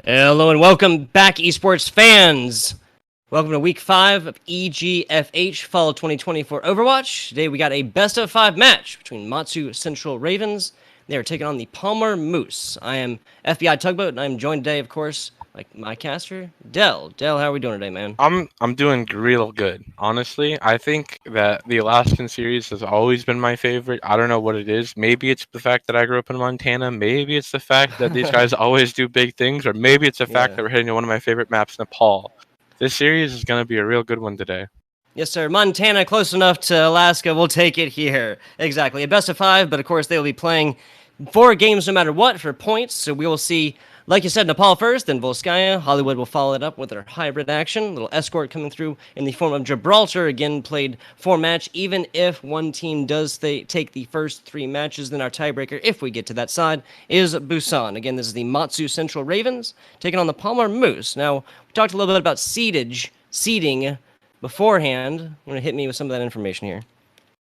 Hello and welcome back, esports fans. Welcome to Week 5 of EGFH Fall 2024 Overwatch. Today we got a best-of-5 match between Matsu Central Ravens. They are taking on the Palmer Moose. I am FBI Tugboat, and I'm joined today, of course, like my caster, Dell. Dell, how are we doing today, man? I'm doing real good. Honestly, I think that the Alaskan series has always been my favorite. I don't know what it is. Maybe it's the fact that I grew up in Montana. Maybe it's the fact that these guys always do big things, or maybe it's the fact that we're hitting one of my favorite maps, Nepal. This series is going to be a real good one today. Yes, sir. Montana, close enough to Alaska. We'll take it here. Exactly. A best-of-5, but of course they will be playing 4 games no matter what for points. So we will see, like you said, Nepal first, then Volskaya. Hollywood will follow it up with their hybrid action. A little escort coming through in the form of Gibraltar. Again, played 4-match. Even if one team does take the first 3 matches, then our tiebreaker, if we get to that side, is Busan. Again, this is the Matsu Central Ravens taking on the Palmer Moose. Now, we talked a little bit about seeding beforehand. I'm going to hit me with some of that information here.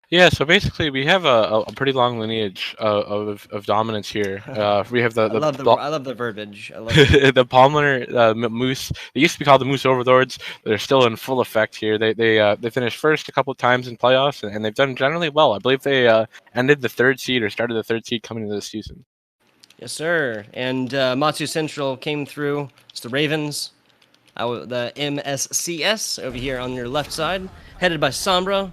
Yeah, so basically we have a pretty long lineage of dominance here. We have I love the verbiage. I love the Palmer Moose. They used to be called the Moose Overlords. They're still in full effect here. They finished first a couple of times in playoffs, and they've done generally well. I believe they ended the 3rd seed or started the 3rd seed coming into this season. Yes, sir. And Matsu Central came through. It's the Ravens. The MSCS over here on your left side, headed by Sombra.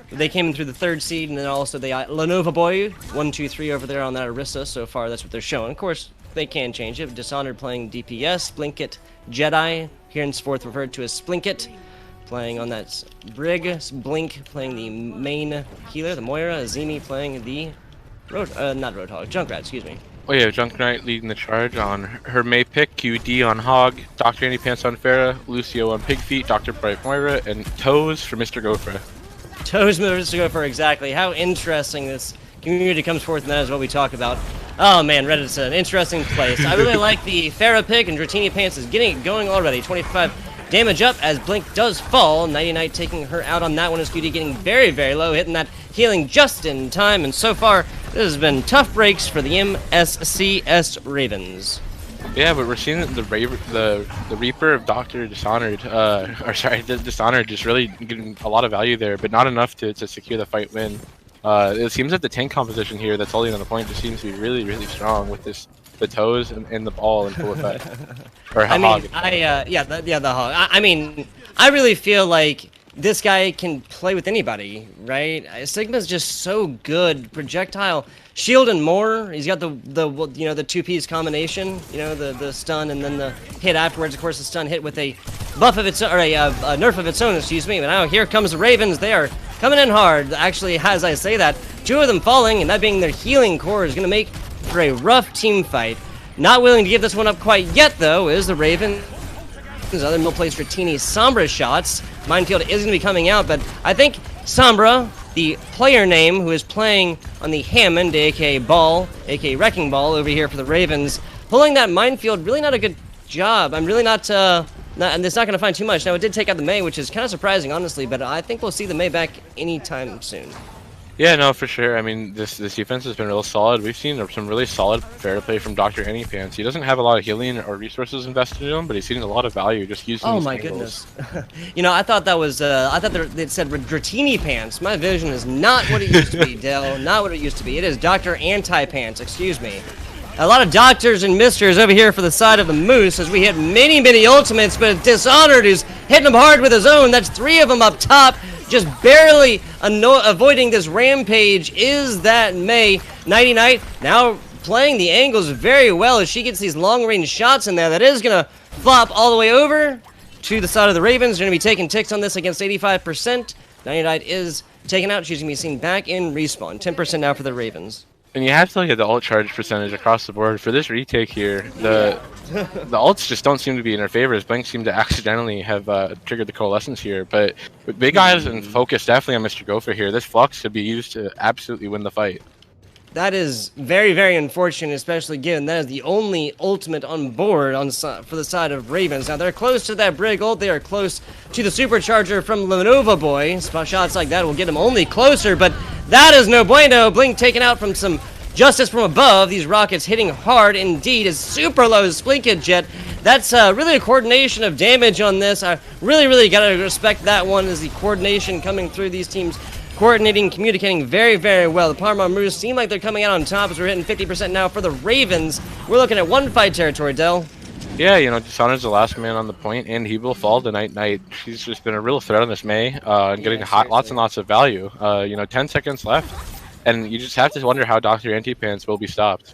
They came in through the 3rd seed, and then also they Lenovo Boy 1, 2, 3 over there on that Arista. So far, that's what they're showing. Of course, they can change it. Dishonored playing DPS, Blinket Jedi, henceforth referred to as Splinket, playing on that Brig, Blink playing the main healer, the Moira, Azimi playing the Junkrat, excuse me. Oh yeah, Junkrat leading the charge on her May pick, QD on Hog, Dr. Anypants on Farah, Lucio on Pigfeet, Dr. Bright Moira, and Toes for Mr. Gopher. Toes moves to go for exactly. How interesting this community comes forth, and that is what we talk about. Oh man, Reddit's an interesting place. I really like the Farah pick, and Dratini Pants is getting it going already. 25 damage up as Blink does fall. Nighty Night taking her out on that one as QD getting very, very low, hitting that healing just in time. And so far, this has been tough breaks for the MSCS Ravens. Yeah, but we're seeing the Reaper of Dr. Dishonored, Dishonored just really getting a lot of value there, but not enough to secure the fight win. It seems that the tank composition here that's holding on the point just seems to be really, really strong with the Toes and the ball in full effect. Or I Hog. mean, the Hog. I mean, I really feel like this guy can play with anybody, right? Sigma's just so good. Projectile, shield, and more. He's got the 2-piece combination. You know, the stun and then the hit afterwards. Of course, the stun hit with a buff of its own, or a nerf of its own. Excuse me. But now here comes the Ravens. They are coming in hard. Actually, as I say that, 2 of them falling, and that being their healing core is going to make for a rough team fight. Not willing to give this one up quite yet, though, is the Ravens. There's other mill plays for Teeny Sombra shots. Minefield is going to be coming out, but I think Sombra, the player name who is playing on the Hammond, aka Ball, aka Wrecking Ball over here for the Ravens, pulling that Minefield, really not a good job. I'm really not and it's not going to find too much. Now, it did take out the Mei, which is kind of surprising, honestly, but I think we'll see the Mei back anytime soon. Yeah, no, for sure. I mean, this defense has been real solid. We've seen some really solid fair play from Dr. Anypants. He doesn't have a lot of healing or resources invested in him, but he's seen a lot of value just using these angles. Goodness. You know, I thought that was, I thought it said Dratini Pants. My vision is not what it used to be, Dell. Not what it used to be. It is Dr. Anti-Pants, excuse me. A lot of doctors and misters over here for the side of the Moose as we hit many, many ultimates, but Dishonored is hitting him hard with his own. That's 3 of them up top. Just barely avoiding this rampage is that Mei. Nighty Night now playing the angles very well as she gets these long-range shots in there. That is going to flop all the way over to the side of the Ravens. They're going to be taking ticks on this against 85%. Nighty Night is taken out. She's going to be seen back in respawn. 10% now for the Ravens. And you have to look at the ult charge percentage across the board. For this retake here, the ults just don't seem to be in our favor, as Blink seemed to accidentally have triggered the coalescence here. But with big eyes and focus definitely on Mr. Gopher here, this Flux should be used to absolutely win the fight. That is very, very unfortunate, especially given that is the only ultimate on board for the side of Ravens. Now, they're close to that Brig ult. They are close to the supercharger from Lenovo Boy. Shots like that will get him only closer, but that is no bueno. Blink taken out from some justice from above. These rockets hitting hard indeed as super low Splinket Jet That's really a coordination of damage on this. I really got to respect that one, as the coordination coming through these teams, coordinating, communicating very well. The Parma Moose seem like they're coming out on top as we're hitting 50% now for the Ravens. We're looking at one fight territory, Dell. Yeah, you know, Dishonored's the last man on the point, and he will fall to Night. She's just been a real threat on this May, and getting lots and lots of value. You know, 10 seconds left, and you just have to wonder how Dr. Antipants will be stopped.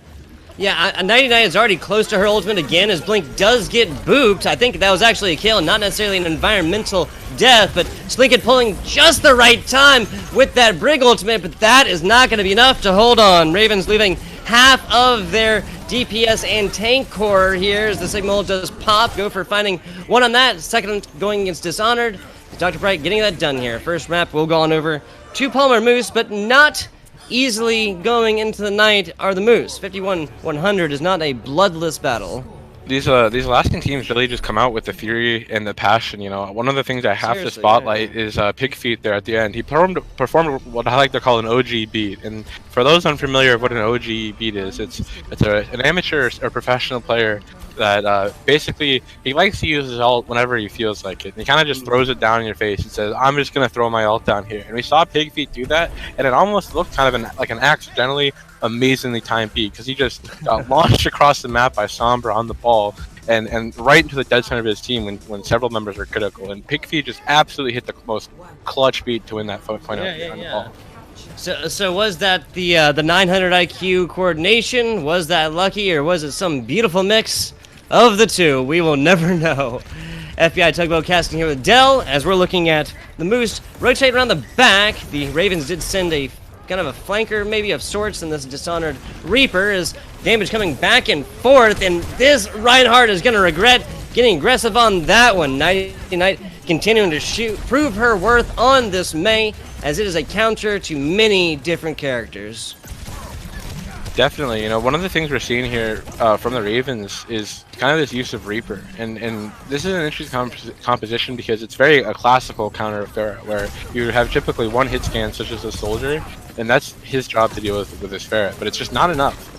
Yeah, 99 is already close to her ultimate again, as Blink does get booped. I think that was actually a kill, not necessarily an environmental death, but Slinkit pulling just the right time with that Brig ultimate, but that is not going to be enough to hold on. Ravens leaving half of their DPS and tank core here as the Sigma does pop. Go for finding one on that. Second going against Dishonored. Dr. Bright getting that done here. First map will go on over to Palmer Moose, but not easily going into the night are the Moose. 51-100 is not a bloodless battle. These Alaskan teams really just come out with the fury and the passion. You know, one of the things I have to spotlight is Pig Feet there at the end. He performed what I like to call an OG beat. And for those unfamiliar with what an OG beat is, it's an amateur or professional player that basically he likes to use his ult whenever he feels like it. And he kind of just throws it down in your face and says, "I'm just gonna throw my ult down here." And we saw Pig Feet do that, and it almost looked kind of like an accidentally amazingly timed beat, because he just got launched across the map by Sombra on the ball and right into the dead center of his team when several members were critical. And Pigfeet just absolutely hit the most clutch beat to win that point on the ball. So was that the 900 IQ coordination? Was that lucky, or was it some beautiful mix of the two? We will never know. FBI Tugboat casting here with Dell as we're looking at the Moose rotate around the back. The Ravens did send a kind of a flanker maybe of sorts, and this Dishonored Reaper is damage coming back and forth, and this Reinhardt is going to regret getting aggressive on that one. Nighty Night continuing to prove her worth on this May, as it is a counter to many different characters. Definitely, you know, one of the things we're seeing here from the Ravens is kind of this use of Reaper, and this is an interesting composition because it's very a classical counter of Pharah, where you have typically one hit scan such as a soldier, and that's his job to deal with this Pharah, but it's just not enough.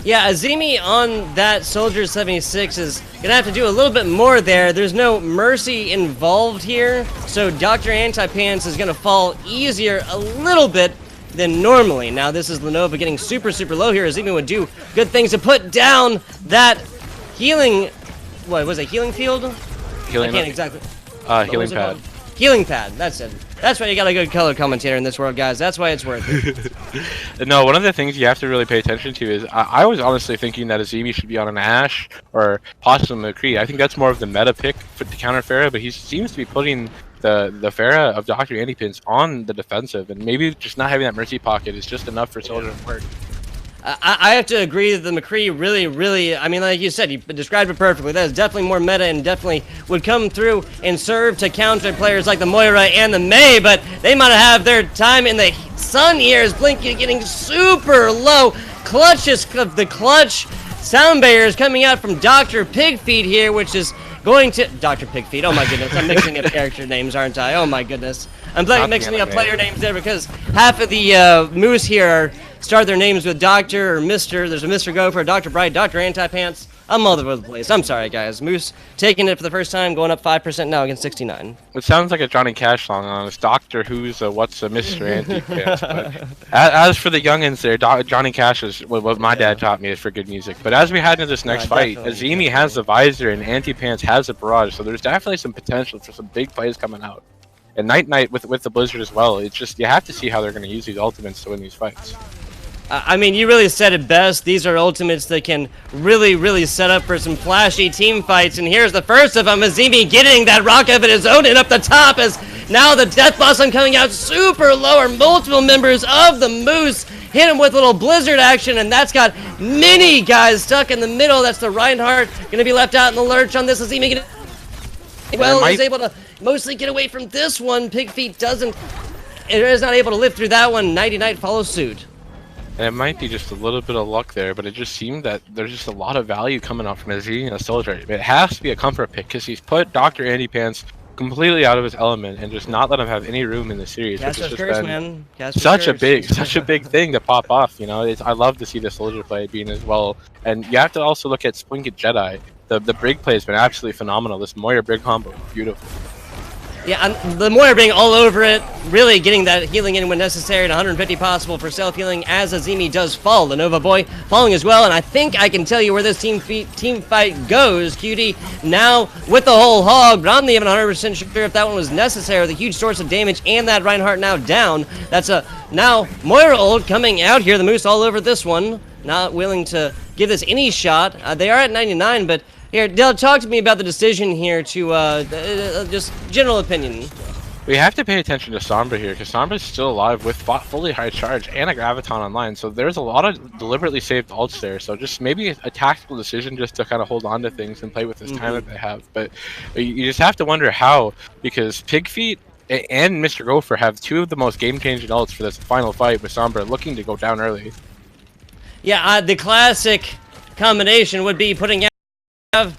Yeah, Azimi on that Soldier 76 is gonna have to do a little bit more there. There's no mercy involved here, so Dr. Antipants is gonna fall easier a little bit than normally. Now this is Lenova getting super low here. Azimi would do good things to put down that healing, what was it, healing field? Healing, I can't exactly. Healing pad. Healing pad, that's it. That's why you got a good color commentator in this world, guys. That's why it's worth it. No, one of the things you have to really pay attention to is I was honestly thinking that Azimi should be on an Ashe or possibly McCree. I think that's more of the meta pick to counter Pharah, but he seems to be putting the Pharah of Dr. Antipants on the defensive, and maybe just not having that mercy pocket is just enough for Soldier to work. I have to agree that the McCree really, I mean, like you said, you described it perfectly. That is definitely more meta and definitely would come through and serve to counter players like the Moira and the Mei, but they might have their time in the sun here as Blink getting super low. Clutches of the clutch. Sound barriers coming out from Dr. Pigfeet here, which is going to... Dr. Pigfeet, oh my goodness, I'm mixing up character names, aren't I? Oh my goodness. I'm mixing up player names there because half of the Moose here start their names with Doctor or Mr. There's a Mr. Gopher, Dr. Bright, Dr. Antipants. I'm all over the place. I'm sorry, guys. Moose taking it for the first time, going up 5% now against 69. It sounds like a Johnny Cash song on it's Doctor Who's a What's a Mr. Antipants. But as for the youngins there, Johnny Cash is what my dad taught me is for good music. But as we head into this next fight, Azimi has the visor and Antipants has the barrage, so there's definitely some potential for some big plays coming out. And Night with the Blizzard as well. It's just you have to see how they're going to use these ultimates to win these fights. I mean, you really said it best. These are ultimates that can really set up for some flashy team fights. And here's the first of them, Azimi getting that rocket of his own and up the top as now the Death Blossom coming out super low. Or multiple members of the Moose hit him with a little Blizzard action, and that's got many guys stuck in the middle. That's the Reinhardt going to be left out in the lurch on this. Azimi is able to mostly get away from this one. Pigfeet is not able to live through that one. Nighty Night follows suit. And it might be just a little bit of luck there, but it just seemed that there's just a lot of value coming out from Azimi and a Soldier. It has to be a comfort pick because he's put Dr. Antipants completely out of his element and just not let him have any room in the series. Which Casper's has just curse, been man. Casper's such a curse. big thing to pop off. You know, I love to see the soldier play being as well. And you have to also look at Splinkett Jedi. The brig play has been absolutely phenomenal. This Moira brig combo, beautiful. Yeah, and the Moira being all over it, really getting that healing in when necessary, and 150 possible for self-healing as Azimi does fall. The Nova Boy falling as well, and I think I can tell you where this team fight goes, QD, now with the whole hog, but I'm not even 100% sure if that one was necessary. The huge source of damage, and that Reinhardt now down. That's a, now, Moira ult coming out here, the Moose all over this one, not willing to give this any shot. They are at 99, but here, Dell, talk to me about the decision here to, just general opinion. We have to pay attention to Sombra here, because Sombra's still alive with fully high charge and a Graviton online, so there's a lot of deliberately saved ults there, so just maybe a tactical decision just to kind of hold on to things and play with this time that they have. But you just have to wonder how, because Pigfeet and Mr. Gopher have two of the most game-changing ults for this final fight with Sombra looking to go down early. Yeah, the classic combination would be putting out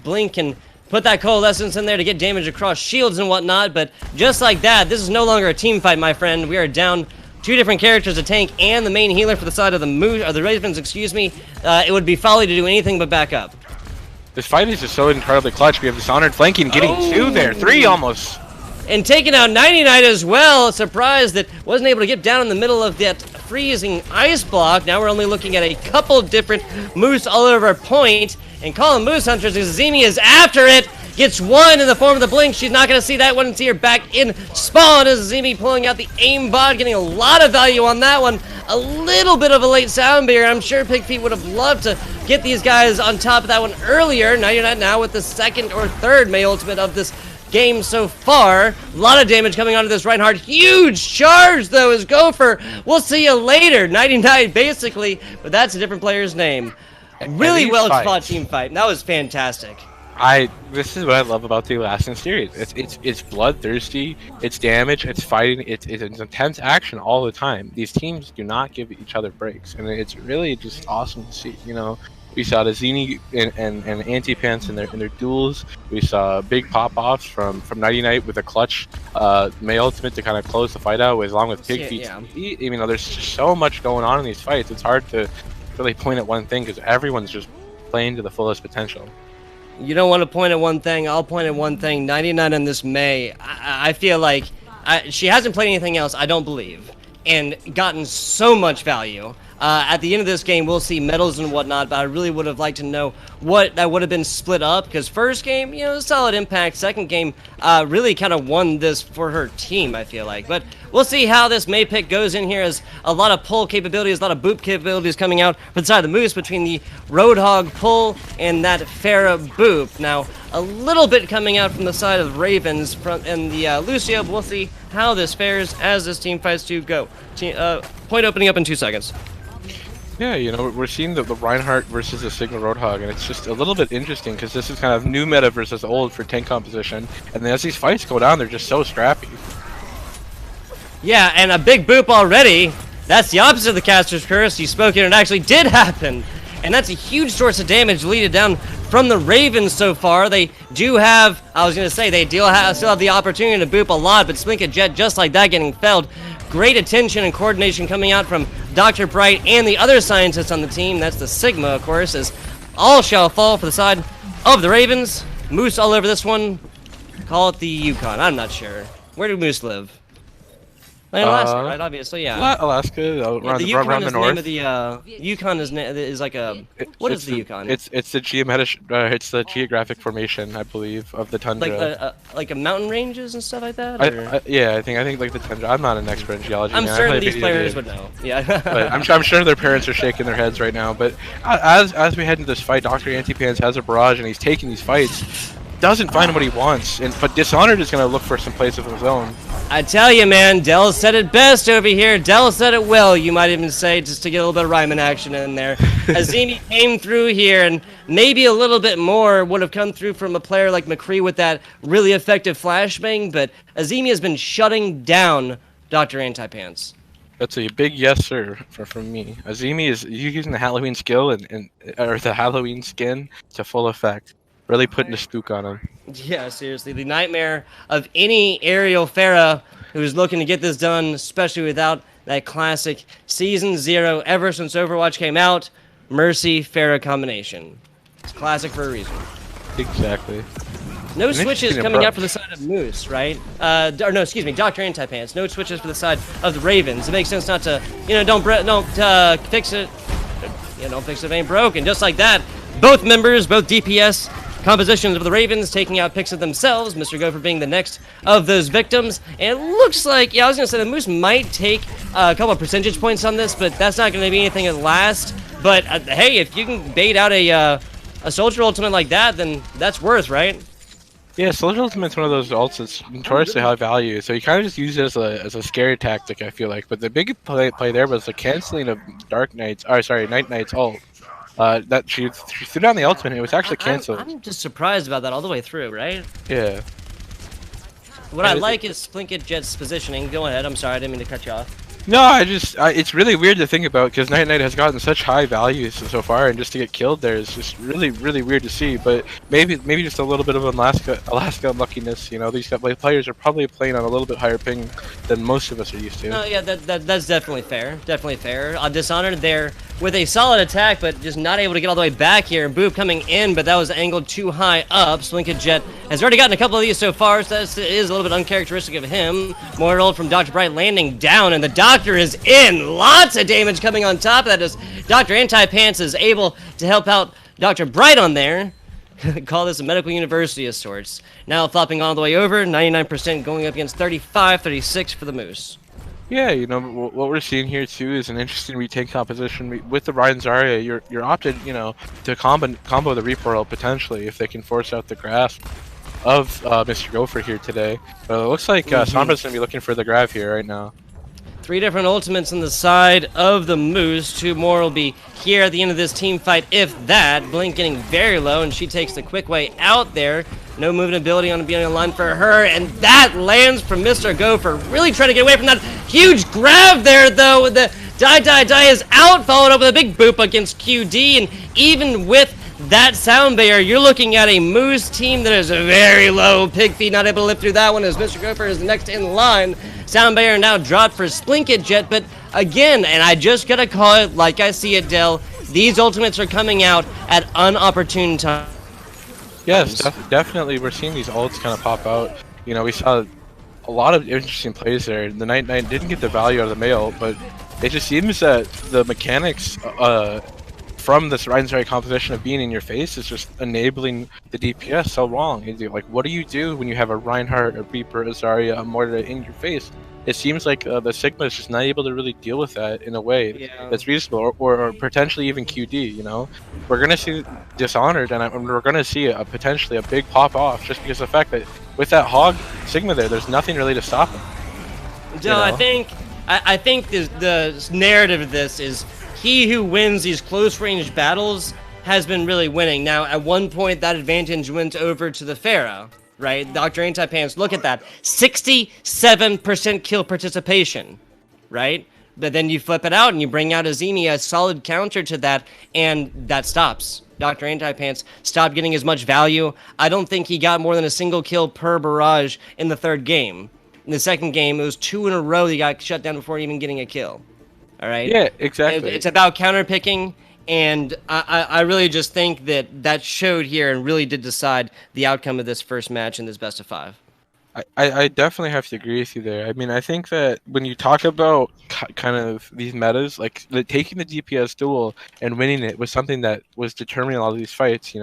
Blink and put that Coalescence in there to get damage across shields and whatnot, but just like that, this is no longer a team fight, my friend. We are down two different characters, a tank and the main healer for the side of the Moose, or the Ravens, excuse me. It would be folly to do anything but back up. This fight is just so incredibly clutch. We have Dishonored flanking, getting two there, three almost. And taking out 99 as well. Surprised that wasn't able to get down in the middle of that freezing ice block. Now we're only looking at a couple different Moose all over point. And calling Moose Hunters as Azimi is after it. Gets one in the form of the Blink. She's not going to see that one until you're back in spawn as Azimi pulling out the aimbot. Getting a lot of value on that one. A little bit of a late sound barrier. I'm sure Pigfeet would have loved to get these guys on top of that one earlier. Now you're not now with the second or third May ultimate of this game so far. A lot of damage coming onto this Reinhardt. Huge charge though is Gopher. We'll see you later. 99 basically, but that's a different player's name. Really well fought team fight. That was fantastic. This is what I love about the Alaskan series. It's bloodthirsty, it's damage, it's fighting, it's intense action all the time. These teams do not give each other breaks, and it's really just awesome to see. You know, we saw the Zini and Anti-Pants in their duels. We saw big pop-offs from 99 with a clutch May ultimate to kind of close the fight out, along with Pigfeet. Yeah. You know, there's just so much going on in these fights. It's hard to really point at one thing because everyone's just playing to the fullest potential. You don't want to point at one thing. I'll point at one thing. 99 in this May. I feel like she hasn't played anything else, I don't believe, and gotten so much value. At the end of this game, we'll see medals and whatnot, but I really would have liked to know what that would have been split up, because first game, you know, solid impact. Second game, really kind of won this for her team, I feel like. But we'll see how this May pick goes in here, as a lot of pull capabilities, a lot of boop capabilities coming out for the side of the Moose between the Roadhog pull and that Farah boop. Now, a little bit coming out from the side of the Ravens and the Lucio, but we'll see how this fares as this team fights to go. Point opening up in 2 seconds. Yeah, you know, we're seeing the Reinhardt versus the Sigma Roadhog, and it's just a little bit interesting because this is kind of new meta versus old for tank composition, and then as these fights go down, they're just so scrappy. Yeah, and a big boop already. That's the opposite of the Caster's Curse. You spoke it, and it actually did happen. And that's a huge source of damage leaded down from the Ravens so far. They do have, I was going to say, they still have the opportunity to boop a lot, but Splinkett Jet just like that getting felled. Great attention and coordination coming out from Dr. Bright and the other scientists on the team. That's the Sigma, of course, as all shall fall for the side of the Ravens. Moose all over this one. Call it the Yukon. I'm not sure. Where do Moose live? In Alaska, right? Obviously, yeah. Alaska, the Yukon is the name of the Yukon is like a. What is the Yukon? It's the geographic formation, I believe, of the tundra. Like a mountain ranges and stuff like that. Yeah, I think like the tundra. I'm not an expert in geology. I'm certain these players would know. Yeah. But I'm sure their parents are shaking their heads right now. But as we head into this fight, Dr. Antipants has a barrage and he's taking these fights. Doesn't find what he wants, but Dishonored is going to look for some place of his own. I tell you, man, Dell said it best over here. Dell said it well, you might even say, just to get a little bit of rhyming action in there. Azimi came through here, and maybe a little bit more would have come through from a player like McCree with that really effective flashbang, but Azimi has been shutting down Dr. Antipants. That's a big yes, sir, from me. Azimi is using the Halloween skill or the Halloween skin to full effect. really putting the spook on him. Yeah, seriously, the nightmare of any aerial Pharah who's looking to get this done, especially without that classic Season 0 ever since Overwatch came out, Mercy Pharah combination. It's classic for a reason. Exactly. No switches coming out for the side of Moose, right? Or no, excuse me, Dr. Antipants. No switches for the side of the Ravens. It makes sense not to, don't fix it. Don't fix it if it ain't broken. Just like that, both members, both DPS compositions of the Ravens taking out picks of themselves. Mr. Gopher being the next of those victims. And it looks like, I was going to say the Moose might take a couple of percentage points on this, but that's not going to be anything at last. But hey, if you can bait out a Soldier ultimate like that, then that's worth, right? Yeah, Soldier Ultimate's one of those ults that's notoriously high value, so you kind of just use it as a scary tactic, I feel like. But the big play there was the canceling of Night Knight's ult. That she threw down the ultimate, it was actually canceled. I'm just surprised about that all the way through, right? Yeah. What I like is Flinkit Jet's positioning. Go ahead, I'm sorry, I didn't mean to cut you off. No, it's really weird to think about because Night has gotten such high value so far, and just to get killed there is just really weird to see. But maybe just a little bit of Alaska unluckiness. These players are probably playing on a little bit higher ping than most of us are used to. No, yeah, that's definitely fair. Definitely fair. Dishonored there with a solid attack, but just not able to get all the way back here. Boop coming in, but that was angled too high up. Slinket Jet has already gotten a couple of these so far, so that is a little bit uncharacteristic of him. More rolled from Dr. Bright landing down, and the Doctor is in. Lots of damage coming on top of that as Dr. Antipants is able to help out Dr. Bright on there. Call this a medical university of sorts. Now flopping all the way over, 99% going up against 35-36 for the Moose. Yeah, what we're seeing here too is an interesting retake composition with the Ryan Zarya. You're opted, to combo the Reaper ult potentially if they can force out the grasp of Mr. Gopher here today. But it looks like Sombra's gonna be looking for the grab here right now. 3 different ultimates on the side of the Moose. 2 more will be here at the end of this team fight, if that. Blink getting very low, and she takes the quick way out there. No movement ability on the beginning of the line for her, and that lands from Mr. Gopher. Really trying to get away from that huge grab there, though. With the die is out, followed up with a big boop against QD, and even with that sound barrier, you're looking at a Moose team that is very low. Pig feet not able to lift through that one as Mr. Gopher is the next in line. Sound barrier now dropped for Splinket Jet, but again, and I just gotta call it like I see it, Dell, these ultimates are coming out at unopportune times. Yes, definitely. We're seeing these ults kind of pop out. We saw a lot of interesting plays there. The Night didn't get the value out of the male, but it just seems that the mechanics from this Ryan's composition of being in your face is just enabling the DPS so wrong. Like, what do you do when you have a Reinhardt, a Reaper, a Zarya, a Mortar in your face? It seems like the Sigma is just not able to really deal with that in a way that's reasonable, or potentially even QD. We're going to see Dishonored, and we're going to see potentially a big pop off just because of the fact that with that Hog Sigma there's nothing really to stop him. No, I think the narrative of this is he who wins these close-range battles has been really winning. Now, at one point, that advantage went over to the Pharah, right? Dr. Antipants, look at that. 67% kill participation, right? But then you flip it out and you bring out Azimi, a solid counter to that, and that stops. Dr. Antipants stopped getting as much value. I don't think he got more than a single kill per barrage in the 3rd game. In the 2nd game, it was 2 in a row that he got shut down before even getting a kill. All right. Yeah, exactly. It's about counterpicking, and I really just think that showed here and really did decide the outcome of this first match in this best of 5. I definitely have to agree with you there. I mean, I think that when you talk about kind of these metas, like taking the DPS duel and winning it was something that was determining a lot of these fights.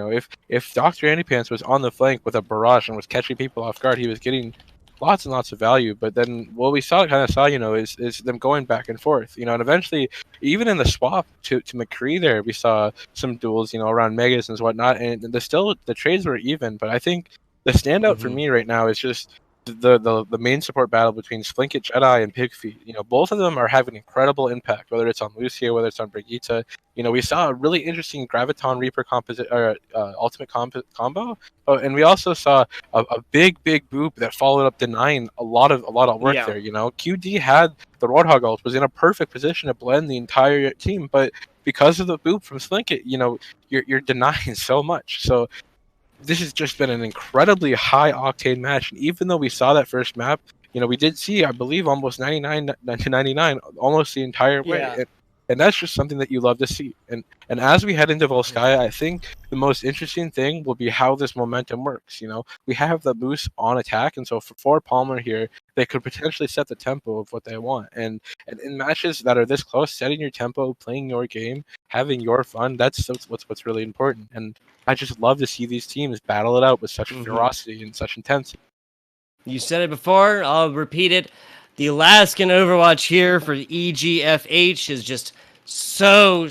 If Dr. Antipants was on the flank with a barrage and was catching people off guard, he was getting lots and lots of value. But then what we saw is them going back and forth, and eventually even in the swap to McCree there, we saw some duels, around Megas and whatnot, and the trades were even. But I think the standout for me right now is just the main support battle between Splinket Jedi and Pigfeet. Both of them are having incredible impact, whether it's on Lucio, whether it's on Brigitte. We saw a really interesting Graviton Reaper ultimate combo, and we also saw a big boop that followed up denying a lot of work there. QD had the Roadhog ult, was in a perfect position to blend the entire team, but because of the boop from Splinket, you're denying so much. So this has just been an incredibly high octane match. And even though we saw that first map, you know, we did see, I believe, almost 99 to 99 almost the entire way. Yeah. And that's just something that you love to see. And as we head into Volskaya, I think the most interesting thing will be how this momentum works. You know, we have the Moose on attack, and so for Palmer here, they could potentially set the tempo of what they want. And in matches that are this close, setting your tempo, playing your game, having your fun, that's what's really important. And I just love to see these teams battle it out with such ferocity and such intensity. You said it before, I'll repeat it. The Alaskan Overwatch here for EGFH is just so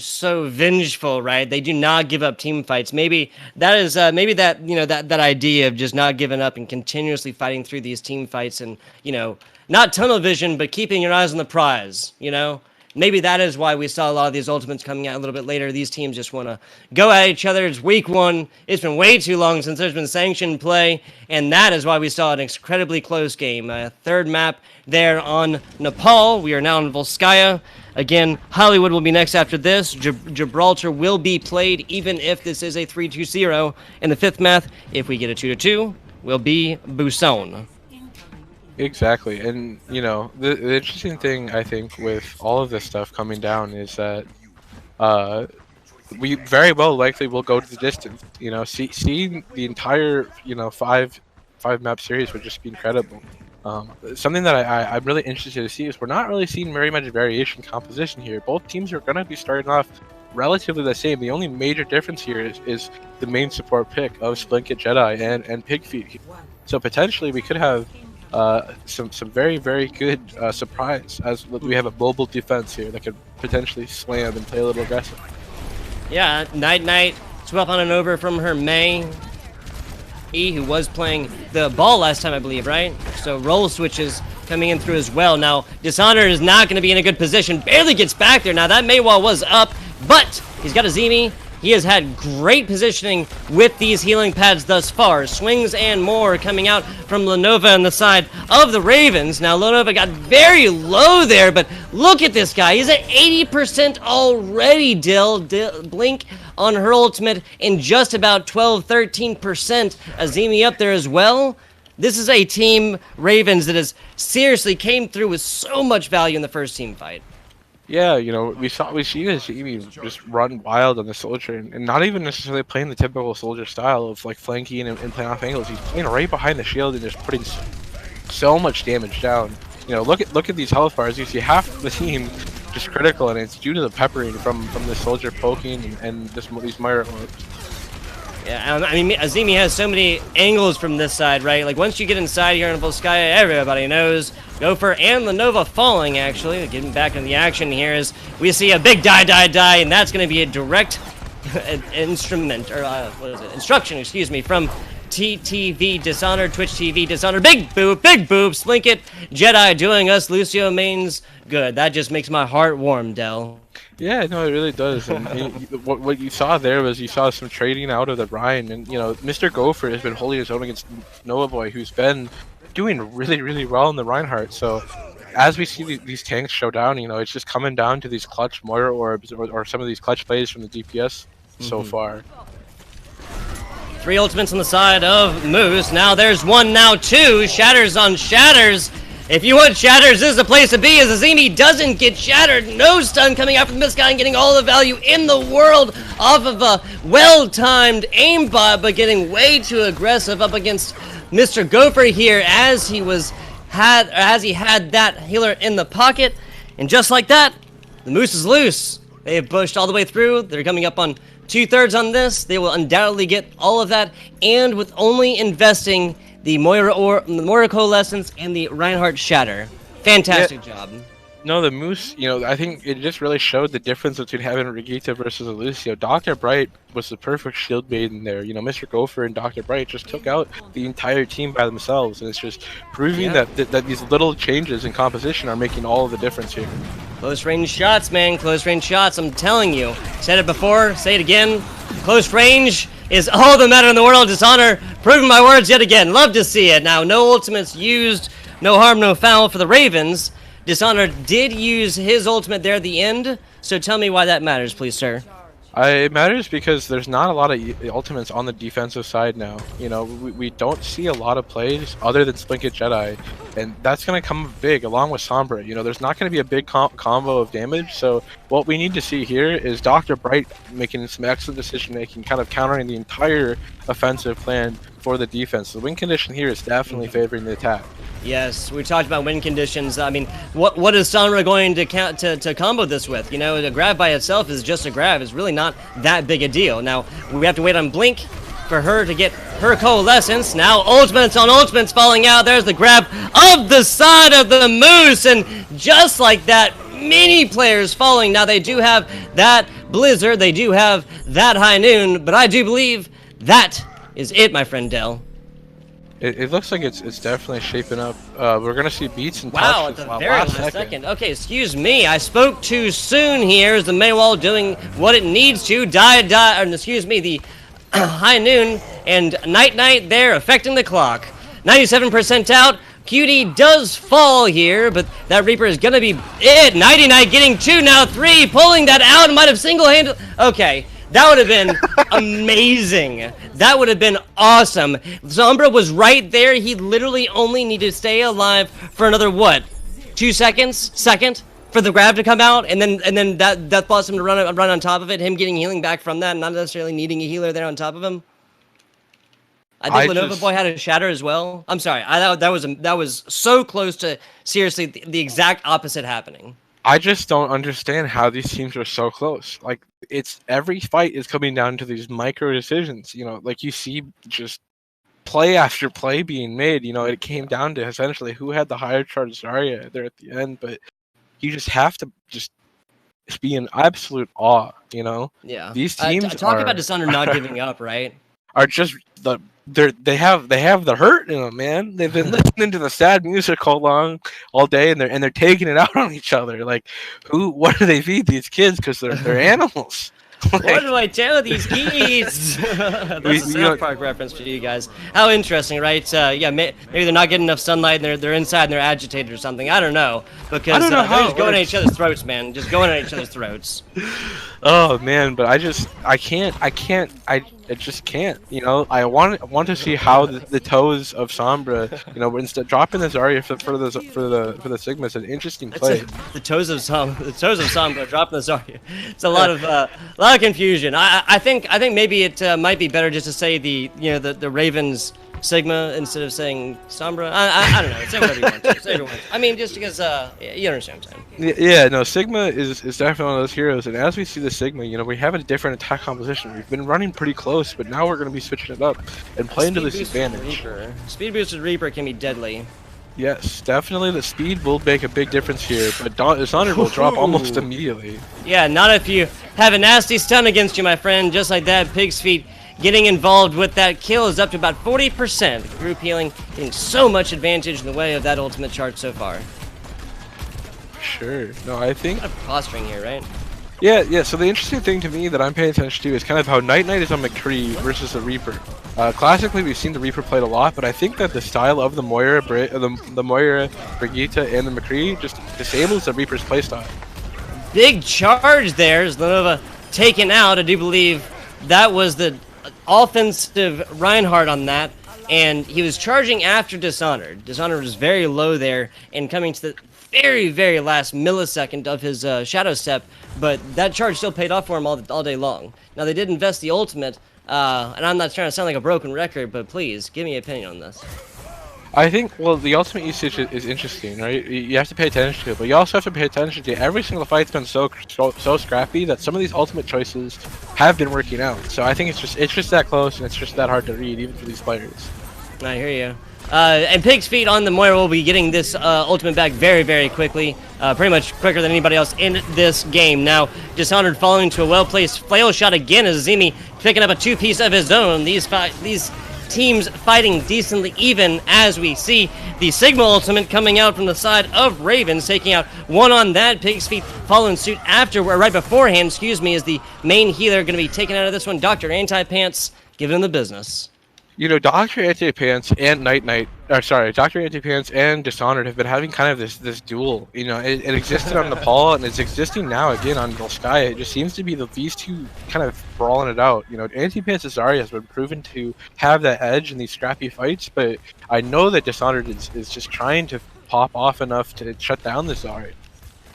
vengeful, right? They do not give up team fights. Maybe that is maybe that, you know, that idea of just not giving up and continuously fighting through these team fights, and, you know, not tunnel vision, but keeping your eyes on the prize, you know? Maybe that is why we saw a lot of these ultimates coming out a little bit later. These teams just want to go at each other. It's week one. It's been way too long since there's been sanctioned play, and that is why we saw an incredibly close game. Third map there on Nepal. We are now in Volskaya. Again, Hollywood will be next after this. Gibraltar will be played even if this is a 3-2-0. And the fifth map, if we get a 2-2, will be Busan. Exactly. And, you know, the interesting thing, I think, with all of this stuff coming down is that we very well likely will go to the distance. You know, seeing the entire, you know, five map series would just be incredible. Something that I'm really interested to see is we're not really seeing very much variation composition here. Both teams are going to be starting off relatively the same. The only major difference here is the main support pick of Splinkit Jedi and Pigfeet. So potentially we could have some very good surprise, as we have a mobile defense here that could potentially slam and play a little aggressive. Yeah, Night swap on and over from her May, who was playing the ball last time, I believe, right? So role switches coming in through as well. Now Dishonored is not going to be in a good position. Barely gets back there. Now that May wall was up, but he's got a Zemi. He has had great positioning with these healing pads thus far. Swings and more coming out from Lenova on the side of the Ravens. Now, Lenova got very low there, but look at this guy. He's at 80% already, Blink on her ultimate, and just about 12-13%. Azimi up there as well. This is a team, Ravens, that has seriously came through with so much value in the first team fight. Yeah, you know, we've seen Azimi just run wild on the soldier, and not even necessarily playing the typical soldier style of like flanking and playing off angles. He's playing right behind the shield and just putting so much damage down. You know, look at these health bars. You see half the team just critical, and it's due to the peppering from the soldier poking and these Myra orbs. Yeah, I mean, Azimi has so many angles from this side, right? Like, once you get inside here in Volskaya, everybody knows Gopher and Lenova falling, actually. Getting back into the action here as we see a big die, and that's going to be a direct instruction, excuse me, from TTV Dishonored, Twitch TV Dishonored. Big boob, Splinkit Jedi doing us Lucio mains good. That just makes my heart warm, Dell. Yeah, no, it really does. And what you saw there was you saw some trading out of the Rhine, and you know, Mr. Gopher has been holding his own against Noah Boy, who's been doing really well in the Reinhardt. So as we see these tanks show down, you know, it's just coming down to these clutch Moira orbs or some of these clutch plays from the DPS so far. 3 ultimates on the side of Moose. Now there's 1, now 2. Shatters on Shatters. If you want Shatters, this is the place to be, as Azimi doesn't get shattered. No stun coming out from this guy and getting all the value in the world off of a well-timed aimbot, but getting way too aggressive up against Mr. Gopher here as he had that healer in the pocket. And just like that, the Moose is loose. They have pushed all the way through. They're coming up on 2/3 on this. They will undoubtedly get all of that, and with only investing the Moira Coalescence and the Reinhardt Shatter. Fantastic job. No, the Moose, you know, I think it just really showed the difference between having Regita versus a Lucio. Dr. Bright was the perfect shield maiden there. You know, Mr. Gopher and Dr. Bright just took out the entire team by themselves, and it's just proving that these little changes in composition are making all of the difference here. Close range shots, man. Close range shots. I'm telling you. Said it before. Say it again. Close range is all that matter in the world. Dishonor proving my words yet again. Love to see it. Now, no ultimates used. No harm, no foul for the Ravens. Dishonor did use his ultimate there at the end. So tell me why that matters, please, sir. It matters because there's not a lot of ultimates on the defensive side now. You know, we don't see a lot of plays other than Splinkit Jedi, and that's going to come big along with Sombra. You know, there's not going to be a big combo of damage, so what we need to see here is Dr. Bright making some excellent decision making, kind of countering the entire offensive plan for the defense. The win condition here is definitely favoring the attack. Yes, we talked about win conditions. I mean, what is Sombra going to combo this with? You know, a grab by itself is just a grab. It's really not that big a deal. Now, we have to wait on Blink for her to get her coalescence. Now, ultimates on ultimates falling out. There's the grab of the side of the Moose, and just like that, many players falling. Now, they do have that Blizzard. They do have that High Noon, but I do believe that is it, my friend Dell. It looks like it's definitely shaping up. We're gonna see beats and wow, at the very last second. Okay, excuse me, I spoke too soon here. Is the Maywall doing what it needs to? Excuse me, the High Noon and Night there affecting the clock. 97% out. Cutie does fall here, but that Reaper is gonna be it. Nighty getting 2, now 3, pulling that out. Might have single-handed. Okay. That would have been amazing. That would have been awesome. Sombra was right there. He literally only needed to stay alive for another, what, 2 seconds? Second? For the grab to come out, and then that forced him to run on top of it, him getting healing back from that, not necessarily needing a healer there on top of him. I think Lenovo Boy had a shatter as well. I'm sorry. That was so close to, seriously, the exact opposite happening. I just don't understand how these teams are so close. Like, it's every fight is coming down to these micro decisions. You know, like you see just play after play being made. You know, it came down to essentially who had the higher charge Zarya there at the end. But you just have to just be in absolute awe. You know, yeah. These teams talk about Dishonored not giving up, right? Are just they have the hurt in them, man. They've been listening to the sad music all day, and they're taking it out on each other. Like, what do they feed these kids? Because they're animals. Like, what do I tell these kids? That's a South Park reference for you guys. How interesting, right? Yeah, maybe they're not getting enough sunlight, and they're inside and they're agitated or something. I don't know, because they're just going at each other's throats, man. Just going at each other's throats. Oh man, but I just can't. You know, I want to see how the toes of Sombra. You know, instead dropping the Zarya for the Sigma is an interesting play. The toes of Sombra dropping the Zarya. It's a lot of confusion. I think maybe it might be better just to say the Ravens Sigma instead of saying Sombra. I don't know. Say whatever you want to. Say whatever you want to. I mean, just because you understand what I'm saying. Yeah, no, Sigma is definitely one of those heroes, and as we see the Sigma, you know, we have a different attack composition. We've been running pretty close, but now we're going to be switching it up and playing to this advantage. Speed boosted Reaper can be deadly. Yes, definitely the speed will make a big difference here, but Dishonored will drop almost immediately. Yeah, not if you have a nasty stun against you, my friend. Just like that, Pig's Feet getting involved with that kill is up to about 40%. Group healing getting so much advantage in the way of that ultimate chart so far. Sure. No, I think... A lot of posturing here, right? Yeah, so the interesting thing to me that I'm paying attention to is kind of how Night is on McCree versus the Reaper. Classically, we've seen the Reaper played a lot, but I think that the style of the Moira, the Moira, Brigitte, and the McCree just disables the Reaper's playstyle. Big charge there as Lenovo taken out. I do believe that was the offensive Reinhardt on that, and he was charging after Dishonored. Dishonored was very low there and coming to the very, very last millisecond of his Shadow Step, but that charge still paid off for him all day long. Now, they did invest the ultimate, and I'm not trying to sound like a broken record, but please, give me an opinion on this. I think, well, the ultimate usage is interesting, right? You have to pay attention to it, but you also have to pay attention to every single fight's been so scrappy that some of these ultimate choices have been working out. So I think it's just that close, and it's just that hard to read, even for these players. I hear you. And Pig's Feet on the Moira will be getting this ultimate back very, very quickly. Pretty much quicker than anybody else in this game. Now, Dishonored falling to a well-placed flail shot again as Azimi picking up a two-piece of his own. These teams fighting decently even as we see the Sigma ultimate coming out from the side of Ravens, taking out one on that. Pig's Feet following suit after, or right beforehand, excuse me, is the main healer going to be taken out of this one. Dr. Anti-Pants giving him the business. You know, Doctor Antipants and Doctor Antipants and Dishonored have been having kind of this duel. You know, it existed on Nepal and it's existing now again on Volskaya. It just seems to be these two kind of brawling it out. You know, Antipants Zarya has been proven to have that edge in these scrappy fights, but I know that Dishonored is just trying to pop off enough to shut down the Zarya.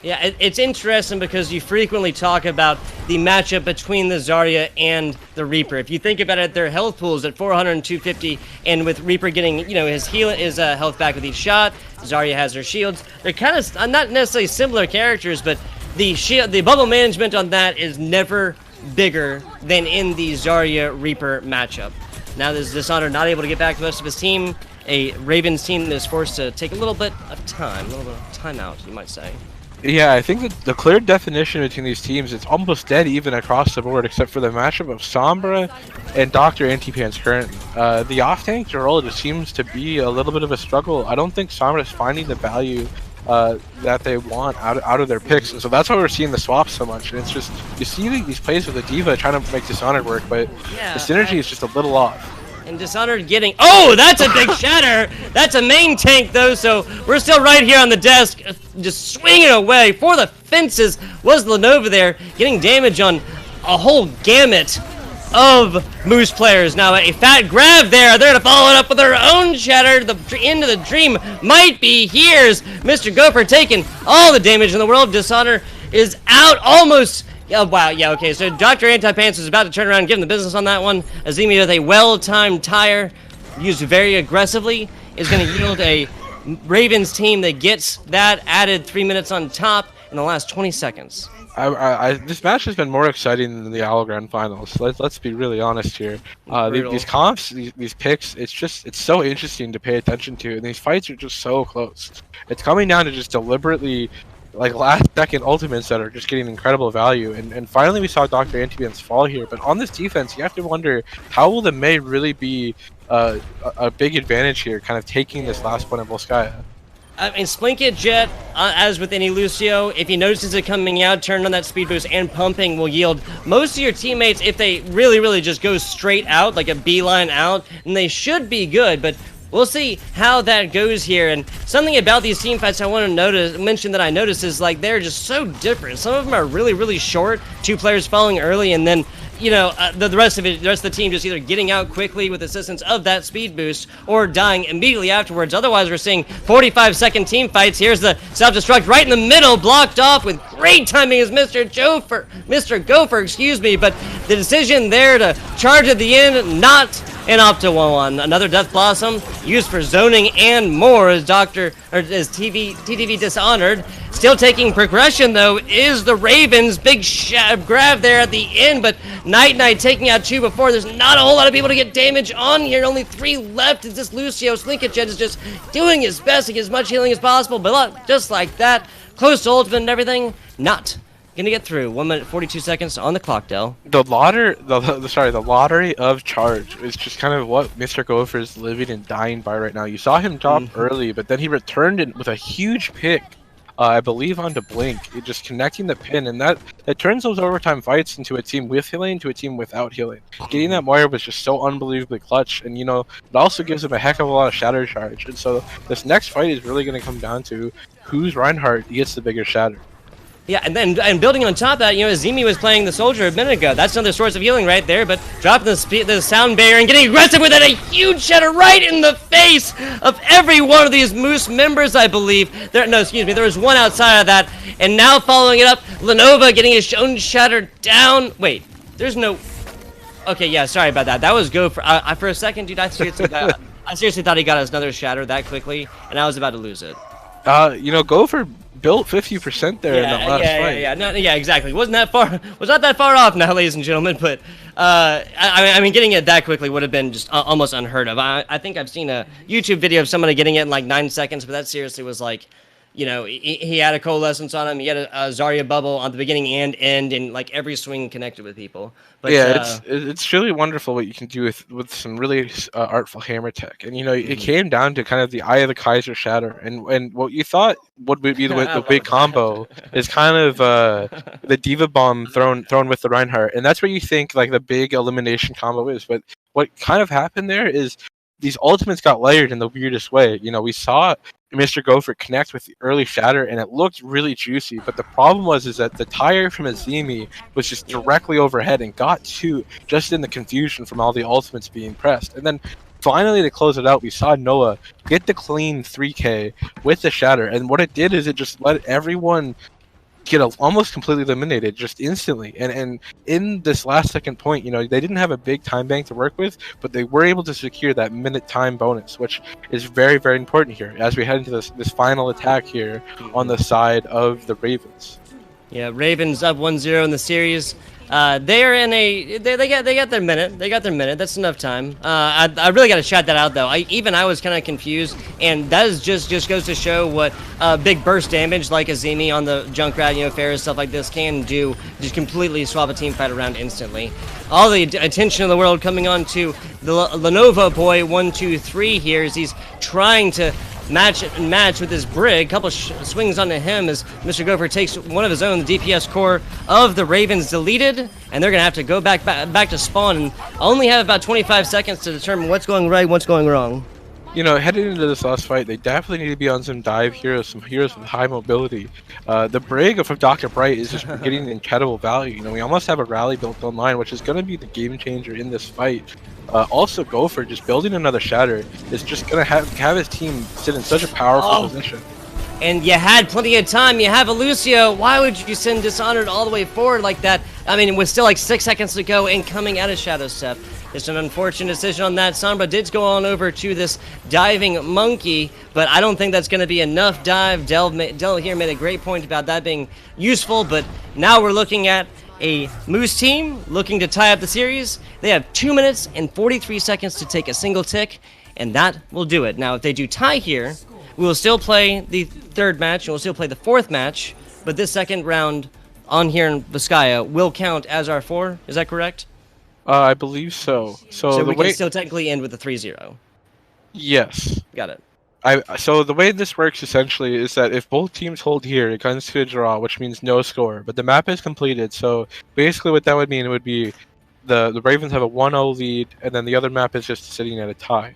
Yeah, it's interesting because you frequently talk about the matchup between the Zarya and the Reaper. If you think about it, their health pools at 400 and 250, and with Reaper getting, you know, his health back with each shot, Zarya has her shields. They're kind of not necessarily similar characters, but the bubble management on that is never bigger than in the Zarya Reaper matchup. Now there's Dishonored not able to get back to most of his team. A Ravens team that is forced to take a little bit of time, a little bit of timeout, you might say. Yeah, I think that the clear definition between these teams is almost dead even across the board, except for the matchup of Sombra and Dr. Antipants currently. The off-tank role just seems to be a little bit of a struggle. I don't think Sombra is finding the value that they want out of their picks, and so that's why we're seeing the swaps so much. And it's just, you see these plays with the D.Va trying to make Dishonored work, but the synergy is just a little off. And Dishonored getting... Oh, that's a big shatter! That's a main tank, though, so we're still right here on the desk, just swinging away. For the fences was Lenovo there, getting damage on a whole gamut of Moose players. Now, a fat grab there. They're going to follow it up with their own shatter. The end of the dream might be here's Mr. Gopher taking all the damage in the world. Dishonored is out almost... Oh, wow, yeah, okay, so Dr. Antipants is about to turn around and give him the business on that one. Azimi with a well-timed tire, used very aggressively, is going to yield a Ravens team that gets that added 3 minutes on top in the last 20 seconds. This match has been more exciting than the Owl Grand Finals. Let's be really honest here. These comps, these picks, it's so interesting to pay attention to, and these fights are just so close. It's coming down to just deliberately... like last-second ultimates that are just getting incredible value, and finally we saw Dr. Antipants fall here. But on this defense, you have to wonder, how will the May really be a big advantage here, kind of taking this last point of Volskaya? I mean, Splinkit Jet, as with any Lucio, if he notices it coming out, turn on that speed boost and pumping will yield most of your teammates, if they really just go straight out, like a beeline out, and they should be good, but we'll see how that goes here. And something about these team fights I want to mention that I noticed is, like, they're just so different. Some of them are really short, two players falling early, and then, you know, the rest of the team just either getting out quickly with assistance of that speed boost or dying immediately afterwards. Otherwise, we're seeing 45-second team fights. Here's the self-destruct right in the middle, blocked off with great timing as Mr. Gopher, excuse me, but the decision there to charge at the end, not an optimal one. Another Death Blossom used for zoning and more as TTV Dishonored. Still taking progression, though, is the Ravens. Big grab there at the end, but Night taking out two before. There's not a whole lot of people to get damage on here. Only 3 left. Is this Lucio? Slinkage is just doing his best to get as much healing as possible, but look, just like that, close to ultimate and everything, not gonna get through. 1 minute 42 seconds on the clock, Del. The lottery of charge is just kind of what Mr. Gopher is living and dying by right now. You saw him drop early, but then he returned it with a huge pick, I believe onto Blink, just connecting the pin, and that turns those overtime fights into a team with healing to a team without healing. Getting that Moira was just so unbelievably clutch, and, you know, it also gives him a heck of a lot of shatter charge. And so this next fight is really going to come down to whose Reinhardt gets the bigger shatter. Yeah, and building on top of that, you know, Azimi was playing the Soldier a minute ago. That's another source of healing right there, but dropping the sound barrier and getting aggressive with it, a huge shatter right in the face of every one of these Moose members, I believe. There was one outside of that, and now following it up, Lenovo getting his own shatter down. Wait, there's no... Okay, yeah, sorry about that. That was Gopher. For a second, dude, I seriously thought he got another shatter that quickly, and I was about to lose it. You know, Gopher built 50% there in that last fight. Yeah, exactly. Was not that far off now, ladies and gentlemen, but I mean, getting it that quickly would have been just almost unheard of. I think I've seen a YouTube video of somebody getting it in like 9 seconds, but that seriously was like you know, he had a coalescence on him. He had a Zarya bubble on the beginning and end, and like every swing connected with people. But Yeah, it's really wonderful what you can do with some really artful hammer tech, and you know it came down to kind of the Eye of the Kaiser Shatter, and what you thought would be I the big love combo is kind of the Diva Bomb thrown with the Reinhardt, and that's what you think like the big elimination combo is. But what kind of happened there is these ultimates got layered in the weirdest way. You know, we saw Mr. Gopher connect with the early shatter, and it looked really juicy. But the problem is that the tire from Azimi was just directly overhead and got two just in the confusion from all the ultimates being pressed. And then finally, to close it out, we saw Noah get the clean 3K with the shatter, and what it did is it just let everyone get almost completely eliminated just instantly. And in this last second point, you know, they didn't have a big time bank to work with, but they were able to secure that minute time bonus, which is very, very important here as we head into this final attack here on the side of the Ravens. Yeah, Ravens up 1-0 in the series. They are in a they got their minute. They got their minute. That's enough time. I really got to shout that out though. I was kind of confused, and that is just goes to show what big burst damage like Azimi on the Junkrat, you know, Ferris, stuff like this can do. Just completely swap a team fight around instantly. All the attention of the world coming on to the Lenovo boy 1-2-3 here as he's trying to match with his Brig. Couple swings onto him as Mr. Gopher takes one of his own. The DPS core of the Ravens deleted, and they're gonna have to go back to spawn and only have about 25 seconds to determine what's going right, what's going wrong. You know, heading into this last fight, they definitely need to be on some dive heroes, some heroes with high mobility. The Brig of Dr. Bright is just getting incredible value. You know, we almost have a rally built online, which is going to be the game changer in this fight. Also, Gopher just building another Shatter is just going to have his team sit in such a powerful position. And you had plenty of time. You have a Lucio. Why would you send Dishonored all the way forward like that? I mean, with still like 6 seconds to go and coming out of Shadow Step. It's an unfortunate decision on that. Sombra did go on over to this diving monkey, but I don't think that's going to be enough dive. Del here made a great point about that being useful, but now we're looking at a Moose team looking to tie up the series. They have 2 minutes and 43 seconds to take a single tick, and that will do it. Now, if they do tie here, we will still play the third match, and we'll still play the fourth match, but this second round on here in Vizcaya will count as our 4. Is that correct? I believe so. So we can still technically end with a 3-0. Yes. Got it. So the way this works essentially is that if both teams hold here, it comes to a draw, which means no score. But the map is completed, so basically what that would mean would be the Ravens have a 1-0 lead, and then the other map is just sitting at a tie.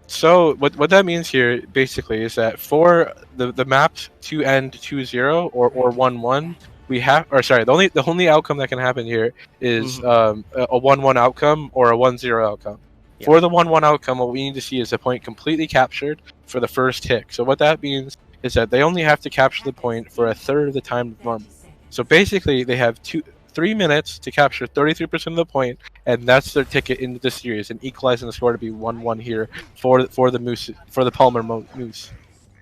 So what that means here basically is that for the maps to end 2-0 or 1-1, we have, or sorry, the only outcome that can happen here is a 1-1 outcome or a 1-0 outcome. Yep. For the 1-1 outcome, what we need to see is the point completely captured for the first tick. So what that means is that they only have to capture the point for a third of the time normal. So basically, they have 3 minutes to capture 33% of the point, and that's their ticket into the series, and equalizing the score to be 1-1 here for the Moose, for the Palmer Moose.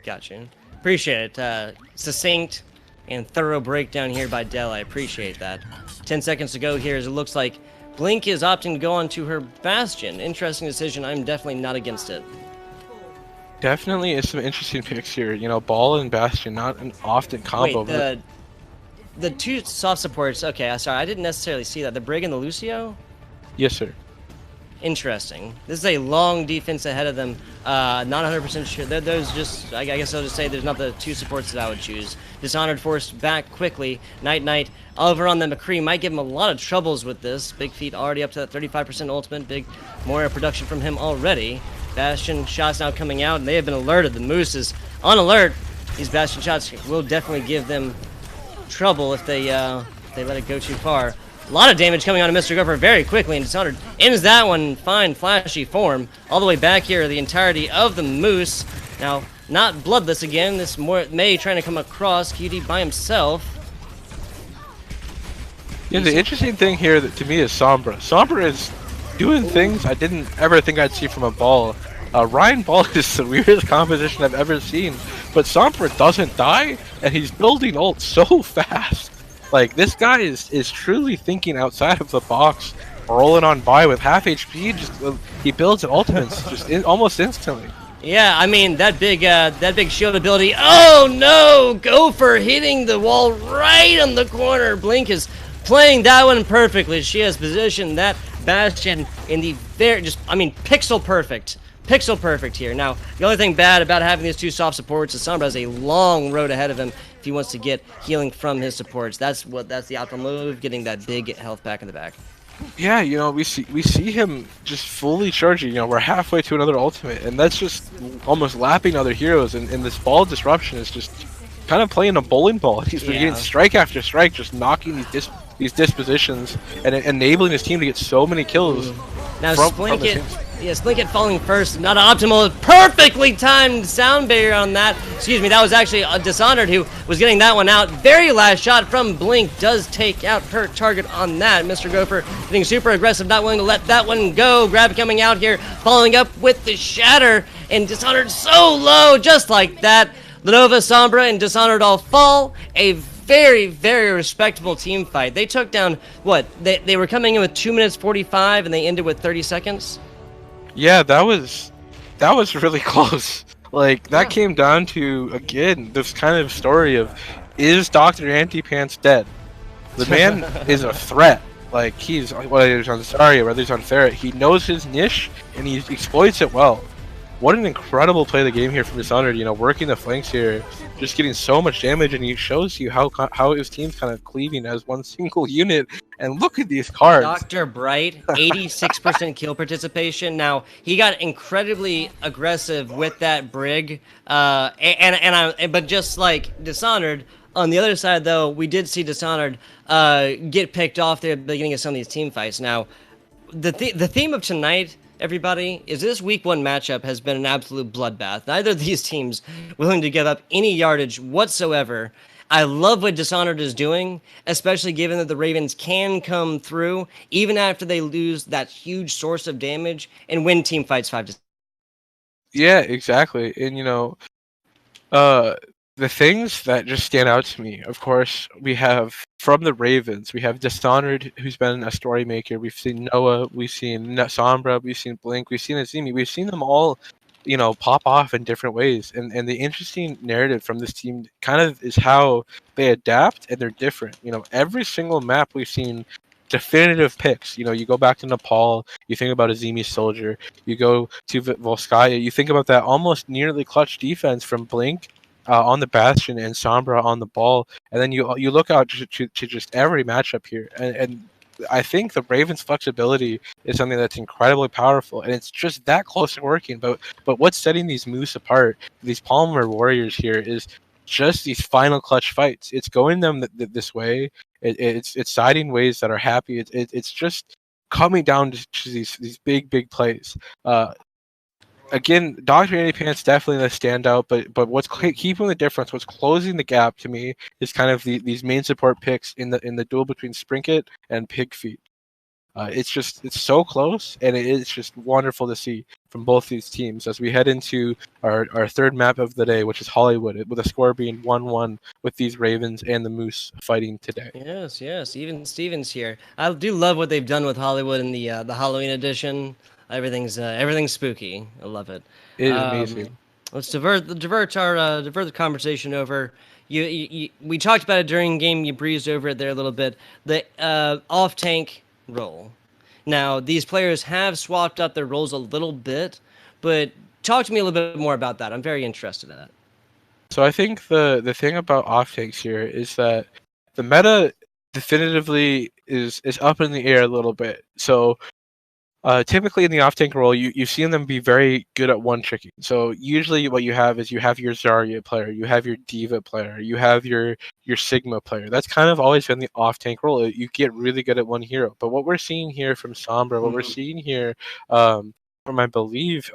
Gotcha. Appreciate it. Succinct and thorough breakdown here by Dell. I appreciate that. 10 seconds to go here as it looks like Blink is opting to go on to her Bastion. Interesting decision. I'm definitely not against it. Definitely is some interesting picks here. You know, Ball and Bastion, not an often combo. Wait, the two soft supports, okay, sorry, I didn't necessarily see that. The Brig and the Lucio? Yes, sir. Interesting. This is a long defense ahead of them. Not 100% sure. There's just, I guess I'll just say there's not the two supports that I would choose. Dishonored forced back quickly. Night. Over on the McCree might give him a lot of troubles with this. Big Feet already up to that 35% ultimate. Big Moira production from him already. Bastion shots now coming out, and they have been alerted. The Moose is on alert. These Bastion shots will definitely give them trouble if they let it go too far. A lot of damage coming on to Mr. Gopher very quickly, and Dishonored ends that one in fine, flashy form. All the way back here, the entirety of the Moose. Now, not bloodless again. This May trying to come across. QD by himself. Yeah, the interesting thing here to me is Sombra. Sombra is doing things I didn't ever think I'd see from a Ball. Ryan Ball is the weirdest composition I've ever seen, but Sombra doesn't die, and he's building ult so fast. Like, this guy is truly thinking outside of the box, rolling on by with half HP. Just he builds an ultimates just almost instantly. Yeah, I mean that big shield ability. Oh no! Gopher hitting the wall right on the corner. Blink is playing that one perfectly. She has positioned that Bastion in the I mean, pixel perfect here. Now, the only thing bad about having these two soft supports is Sombra has a long road ahead of him if he wants to get healing from his supports. That's the optimal move, getting that big health back in the back. Yeah, we see him just fully charging. We're halfway to another ultimate, and that's just almost lapping other heroes. And this ball disruption is just kind of playing a bowling ball. He's been getting strike after strike, just knocking these dispositions and enabling his team to get so many kills. Now Splinkett falling first, not optimal. Perfectly timed sound barrier on that. Excuse me, that was actually Dishonored who was getting that one out. Very last shot from Blink does take out her target on that. Mr. Gopher getting super aggressive, not willing to let that one go. Grab coming out here, following up with the Shatter, and Dishonored so low, just like that. Lenova, Sombra, and Dishonored all fall. A very, very respectable team fight. They took down, what, they were coming in with 2 minutes 45 and they ended with 30 seconds? Yeah, that was really close. Like, that came down to, again, this kind of story of, is Dr. Antipants dead? The man is a threat. Like, whether he's on Zarya, whether he's on Ferret, he knows his niche, and he exploits it well. What an incredible play of the game here from Dishonored, working the flanks here, just getting so much damage, and he shows you how his team's kind of cleaving as one single unit. And look at these cards. Dr. Bright, 86% kill participation. Now, he got incredibly aggressive with that Brig, but just like Dishonored, on the other side, though, we did see Dishonored get picked off there at the beginning of some of these team fights. Now, the theme of tonight, everybody, is this week 1 matchup has been an absolute bloodbath. Neither of these teams willing to give up any yardage whatsoever. I love what Dishonored is doing, especially given that the Ravens can come through even after they lose that huge source of damage and win team fights 5-6. Yeah, exactly. And the things that just stand out to me, of course, we have from the Ravens, we have Dishonored, who's been a story maker. We've seen Noah, we've seen Sombra, we've seen Blink, we've seen Azimi. We've seen them all, pop off in different ways. And the interesting narrative from this team kind of is how they adapt and they're different. Every single map we've seen definitive picks. You go back to Nepal, you think about Azimi Soldier, you go to Volskaya, you think about that almost nearly clutch defense from Blink on the Bastion and Sombra on the ball, and then you look out to just every matchup here, and I think the Ravens' flexibility is something that's incredibly powerful, and it's just that close to working. But what's setting these Moose apart, these Palmer Warriors here, is just these final clutch fights. It's going them this way. It's siding ways that are happy. It's just coming down to these big plays. Again, Dr. Antipants definitely the standout, but what's keeping the difference, what's closing the gap to me, is kind of these main support picks in the duel between Sprinkett and Pigfeet. It's so close, and it's just wonderful to see from both these teams as we head into our third map of the day, which is Hollywood, with a score being 1-1 with these Ravens and the Moose fighting today. Yes, even Stevens here. I do love what they've done with Hollywood in the Halloween edition. Everything's spooky. I love it. It is amazing. Let's divert the conversation over. We talked about it during game. You breezed over it there a little bit. The off tank role. Now these players have swapped up their roles a little bit, but talk to me a little bit more about that. I'm very interested in that. So I think the thing about off tanks here is that the meta definitively is up in the air a little bit. So typically in the off-tank role, you've seen them be very good at one-tricking. So usually what you have is you have your Zarya player, you have your Diva player, you have your Sigma player. That's kind of always been the off-tank role. You get really good at one hero. But what we're seeing here from Sombra, what we're seeing here from, I believe,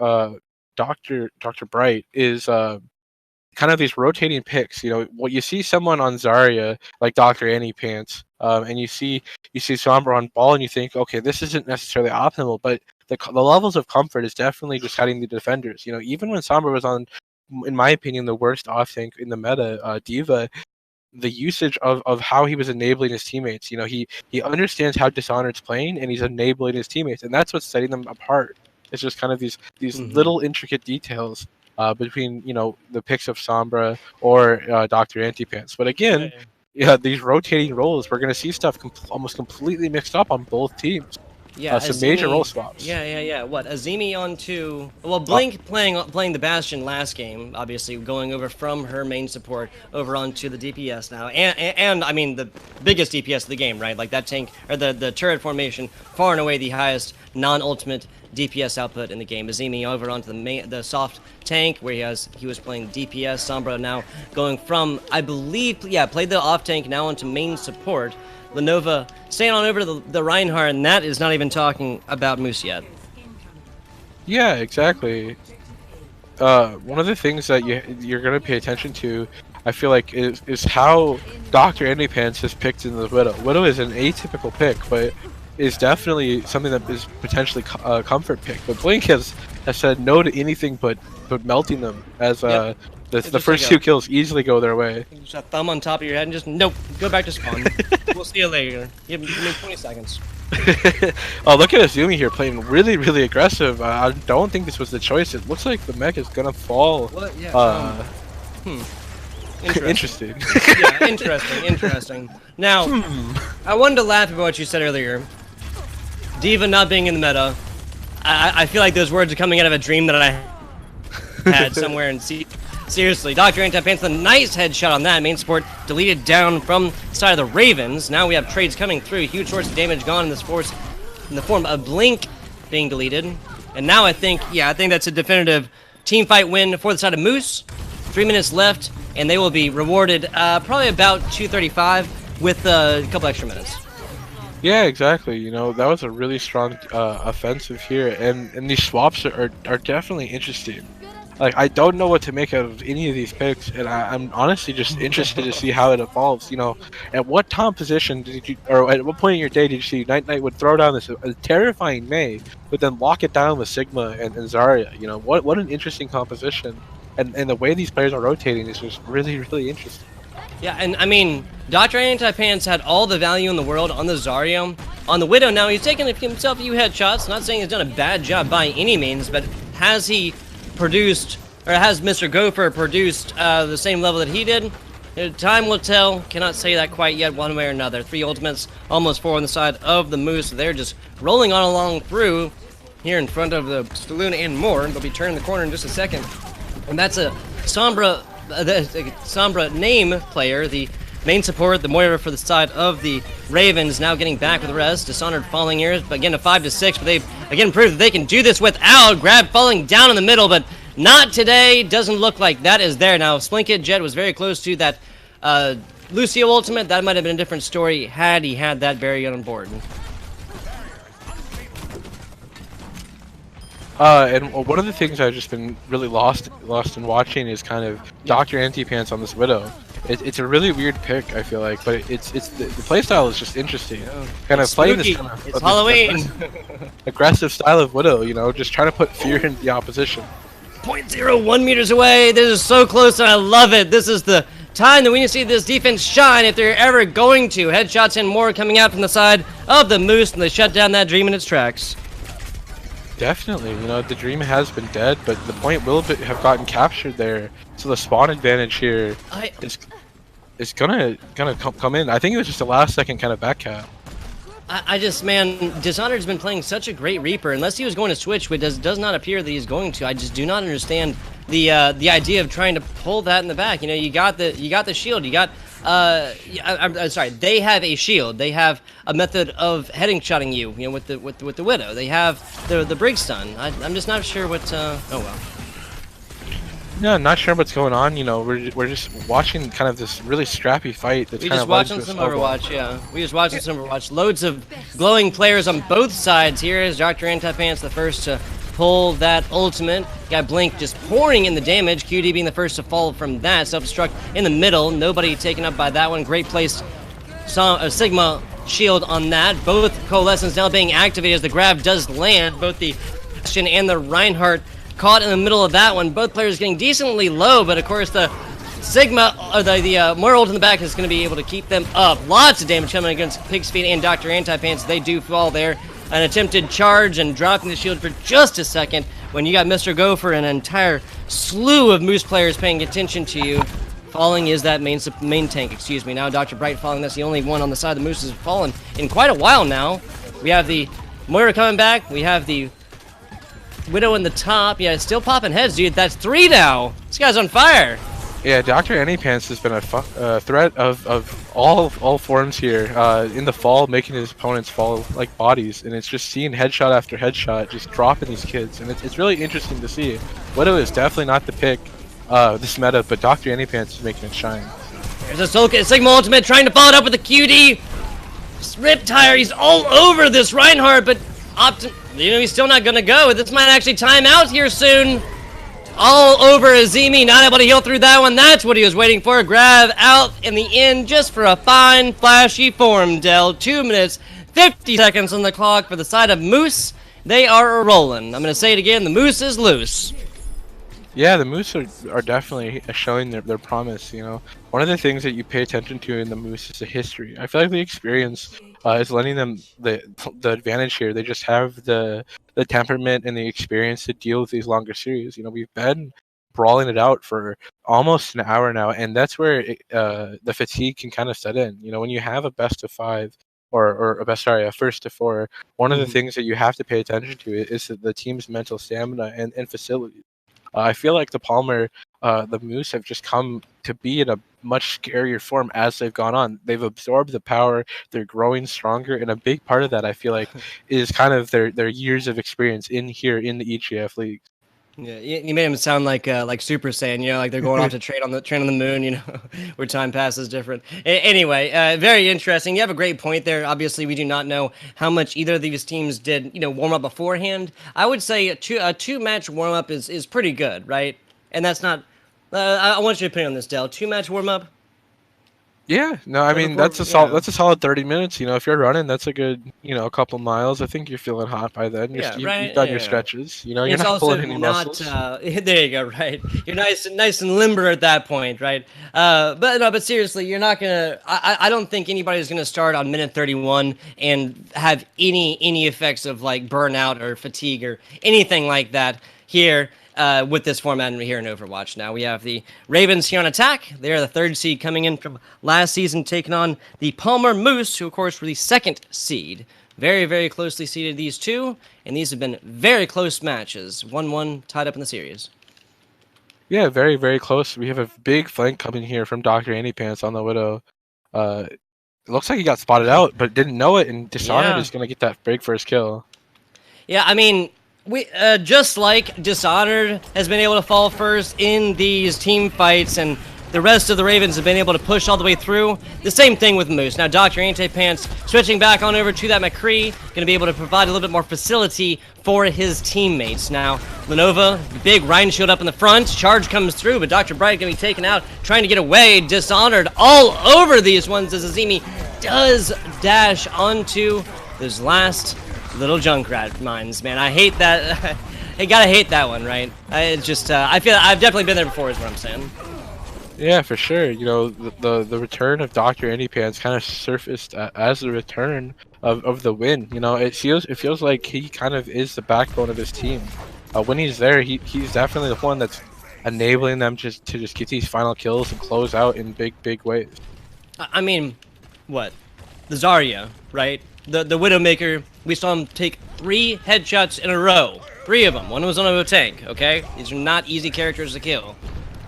Dr. Bright is kind of these rotating picks. What you see someone on Zarya like Dr. Antipants, and you see Sombra on ball, and you think, okay, this isn't necessarily optimal, but the levels of comfort is definitely just hiding the defenders. Even when Sombra was on, in my opinion, the worst off tank in the meta, Diva, the usage of how he was enabling his teammates. He understands how Dishonored's playing, and he's enabling his teammates, and that's what's setting them apart. It's just kind of these little intricate details between the picks of Sombra or Dr. Antipants. But again, Yeah. yeah, these rotating roles, we're gonna see stuff almost completely mixed up on both teams. Yeah, Some major role Azimi. swaps. Yeah. What? Azimi onto. Well, Uh, Blink playing the Bastion last game, obviously going over from her main support over onto the DPS now, and I mean the biggest DPS of the game, right? Like that tank or the turret formation, far and away the highest non-ultimate DPS output in the game. Azimi over onto the soft tank where he was playing DPS. Sombra now going from, I believe, played the off tank now onto main support. Lenova staying on over to the Reinhardt, and that is not even talking about Moose yet. Yeah, exactly. One of the things that you're gonna pay attention to, I feel like, is how Dr. Anypants is picked in the Widow. Widow is an atypical pick, but is definitely something that is potentially a comfort pick. But Blink has said no to anything but melting them, as the first two kills easily go their way. Just a thumb on top of your head and just, nope, go back to spawn. We'll see you later. Give me 20 seconds. Oh, look at Azumi here playing really, really aggressive. I don't think this was the choice. It looks like the mech is gonna fall. What? Yeah. Interesting. Yeah, interesting. Now, I wanted to laugh about what you said earlier. Diva not being in the meta. I feel like those words are coming out of a dream that I had somewhere in seriously, Dr. Antipants, a nice headshot on that. Main support deleted down from the side of the Ravens. Now we have trades coming through. Huge source of damage gone in this force in the form of Blink being deleted. And now I think that's a definitive team fight win for the side of Moose. 3 minutes left, and they will be rewarded probably about 235 with a couple extra minutes. Yeah, exactly. That was a really strong offensive here, and these swaps are definitely interesting. Like, I don't know what to make out of any of these picks, and I'm honestly just interested to see how it evolves. At what top position did you, or at what point in your day did you see Night would throw down this terrifying Mei, but then lock it down with Sigma and Zarya? What an interesting composition, and the way these players are rotating is just really, really interesting. Yeah, and I mean, Dr. Antipants had all the value in the world on the Zarya. On the Widow now, he's taken himself a few headshots. Not saying he's done a bad job by any means, but has he produced, or has Mr. Gopher produced the same level that he did? Time will tell. Cannot say that quite yet one way or another. 3 ultimates, almost 4 on the side of the Moose. They're just rolling on along through here in front of the saloon and more. They'll be turning the corner in just a second. And that's a Sombra, Sombra name player, the main support, the Moira for the side of the Ravens, now getting back with the rest. Dishonored falling here, but again a 5-6, but they've again proved that they can do this without Grab falling down in the middle, but not today. Doesn't look like that is there. Now, Splinkit Jet was very close to that Lucio ultimate. That might have been a different story had he had that variant on board. And one of the things I've just been really lost in watching is kind of Dr. Antipants on this Widow. It's a really weird pick, I feel like, but it's the playstyle is just interesting. Kind of playing this kind of it's Halloween. Aggressive style of Widow, just trying to put fear in the opposition. 0.01 meters away. This is so close, and I love it. This is the time that we need to see this defense shine if they're ever going to. Headshots and more coming out from the side of the Moose, and they shut down that dream in its tracks. Definitely, the dream has been dead, but the point will have gotten captured there. So the spawn advantage here is gonna come in. I think it was just a last second kind of back cap. I just, man, Dishonored's been playing such a great Reaper. Unless he was going to switch, which does not appear that he's going to. I just do not understand the idea of trying to pull that in the back. You got the shield. You got I'm sorry. They have a shield. They have a method of heading shotting you. With the Widow. They have the Brig stun. I'm just not sure what. Oh well. Yeah, not sure what's going on. We're just watching kind of this really scrappy fight. That's we kind just of watching some Overwatch. Yeah, we just watching some Overwatch. Loads of glowing players on both sides here. As Dr. Antipants the first to pull that ultimate. Got Blink just pouring in the damage. QD being the first to fall from that. Self-destruct in the middle. Nobody taken up by that one. Great placed Sigma shield on that. Both Coalescence now being activated as the grab does land. Both the Bastion and the Reinhardt caught in the middle of that one. Both players getting decently low, but of course the Sigma, or the Moira ult in the back is going to be able to keep them up. Lots of damage coming against Pig's Feet and Dr. Antipants. They do fall there. An attempted charge and dropping the shield for just a second when you got Mr. Gopher and an entire slew of Moose players paying attention to you. Falling is that main tank, excuse me. Now Dr. Bright falling, that's the only one on the side of the Moose has fallen in quite a while now. We have the Moira coming back, we have the Widow in the top. Yeah, it's still popping heads, dude. That's 3 now. This guy's on fire. Yeah, Dr. Anypants has been a threat of all forms here. In the fall, making his opponents fall like bodies, and it's just seeing headshot after headshot, just dropping these kids, and it's really interesting to see. Widow is definitely not the pick this meta, but Dr. Anypants is making it shine. There's a Soul Sigma ultimate trying to follow it up with a QD. Riptire, he's all over this Reinhardt, but he's still not gonna go. This might actually time out here soon. All over Azimi, not able to heal through that one. That's what he was waiting for. Grab out in the end just for a fine, flashy form, Dell. 2 minutes, 50 seconds on the clock for the side of Moose. They are rolling. I'm gonna say it again, the Moose is loose. Yeah, the Moose are definitely showing their promise, you know. One of the things that you pay attention to in the Moose is the history. I feel like the experience is lending them the advantage here. They just have the temperament and the experience to deal with these longer series. You know, we've been brawling it out for almost an hour now, and that's where the fatigue can kind of set in. You know, when you have a best of 5 or a first to 4, one of the things that you have to pay attention to is the team's mental stamina and facilities. I feel like the Palmer, the Moose have just come to be in a much scarier form as they've gone on. They've absorbed the power, they're growing stronger, and a big part of that, I feel like, is kind of their years of experience in the EGF league. Yeah, you made him sound like Super Saiyan, you know, like they're going off to train on the moon, you know, where time passes different. Anyway, very interesting. You have a great point there. Obviously, we do not know how much either of these teams did, you know, warm up beforehand. I would say a two-match warm up is pretty good, right? And that's not. I want your opinion on this, Dell. 2-match warm up. Yeah, no, I mean that's a solid 30 minutes. You know, if you're running, that's a good, you know, a couple miles. I think you're feeling hot by then. You've done your stretches. You know, you're not pulling any muscles. There you go. Right, you're nice and limber at that point, right? But seriously, you're not gonna. I don't think anybody's gonna start on minute 31 and have any effects of like burnout or fatigue or anything like that here. With this format here in Overwatch. Now we have the Ravens here on attack. They're the 3rd seed coming in from last season, taking on the Palmer Moose, who of course were the 2nd seed. Very, very closely seeded, these two, and these have been very close matches. 1-1 tied up in the series. Yeah, very, very close. We have a big flank coming here from Dr. Anypants on the Widow. It looks like he got spotted out, but didn't know it, and Dishonored is going to get that big first kill. Yeah, I mean, we just like Dishonored has been able to fall first in these team fights, and the rest of the Ravens have been able to push all the way through. The same thing with Moose. Now Dr. Anypants switching back on over to that McCree, going to be able to provide a little bit more facility for his teammates. Now Lenova, big Rhine shield up in the front, charge comes through, but Dr. Bright going to be taken out, trying to get away. Dishonored all over these ones as Azimi does dash onto those last little Junkrat mines, man. I hate that. I gotta hate that one, right? It's just, I feel I've definitely been there before, is what I'm saying. Yeah, for sure. You know, the return of Dr. Anypants kind of surfaced as the return of the win. You know, it feels like he kind of is the backbone of his team. When he's there, he's definitely the one that's enabling them to just get these final kills and close out in big ways. I mean, what? The Zarya, right? The Widowmaker, we saw him take 3 headshots in a row. 3 of them. One was on a tank, okay? These are not easy characters to kill.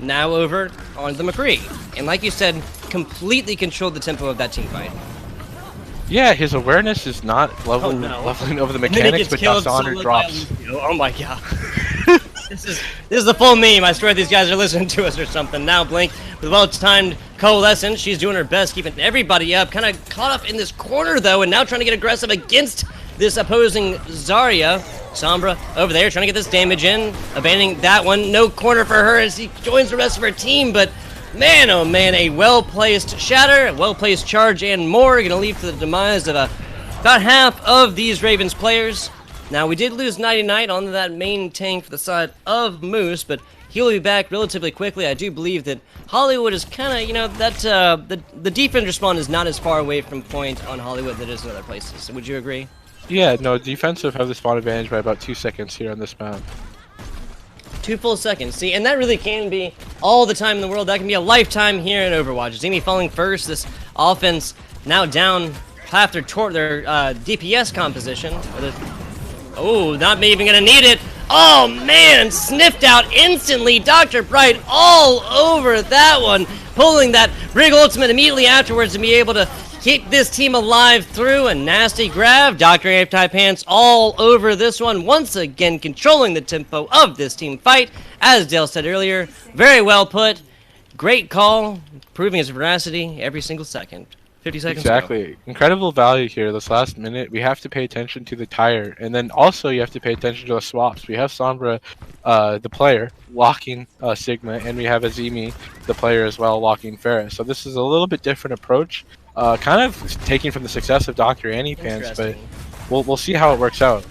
Now over on the McCree. And like you said, completely controlled the tempo of that team fight. Yeah, his awareness is not leveling over the mechanics, but Dishonored drops. Oh my god. This is the full meme. I swear these guys are listening to us or something. Now Blink with well-timed coalescence. She's doing her best, keeping everybody up. Kind of caught up in this corner though, and now trying to get aggressive against this opposing Zarya. Sombra over there trying to get this damage in, abandoning that one. No corner for her as he joins the rest of her team, but man, oh man, a well-placed shatter, a well-placed charge, and more. Going to lead to the demise of about half of these Ravens players. Now, we did lose Nighty Night on that main tank for the side of Moose, but he'll be back relatively quickly. I do believe that Hollywood is kind of, you know, that the defense respawn is not as far away from point on Hollywood that it is in other places. Would you agree? Yeah, no, defensive have the spawn advantage by about 2 seconds here on this map. 2 full seconds. See, and that really can be all the time in the world. That can be a lifetime here in Overwatch. Zemi falling first. This offense now down half their DPS composition. Oh, not even gonna need it. Oh man, sniffed out instantly. Dr. Bright all over that one, pulling that Brig ultimate immediately afterwards to be able to keep this team alive through a nasty grab. Dr. Anti-Pants all over this one, once again controlling the tempo of this team fight. As Dale said earlier, very well put. Great call, proving its veracity every single second. 50 seconds Exactly. Incredible value here. This last minute, we have to pay attention to the tire, and then also you have to pay attention to the swaps. We have Sombra, the player, locking Sigma, and we have Azimi, the player as well, locking Ferris. So this is a little bit different approach, kind of taking from the success of Dr. Anti-Pants, but we'll see how it works out.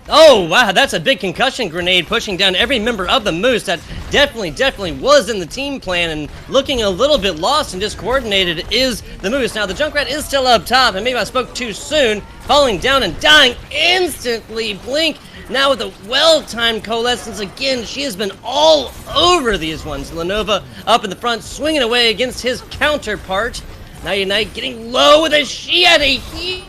Oh, wow, that's a big concussion grenade pushing down every member of the Moose. That definitely was in the team plan, and looking a little bit lost and discoordinated is the Moose. Now, the Junkrat is still up top, and maybe I spoke too soon, falling down and dying instantly. Blink now with a well-timed coalescence again. She has been all over these ones. Lenova up in the front, swinging away against his counterpart. Nighty Night getting low with a she had a heat.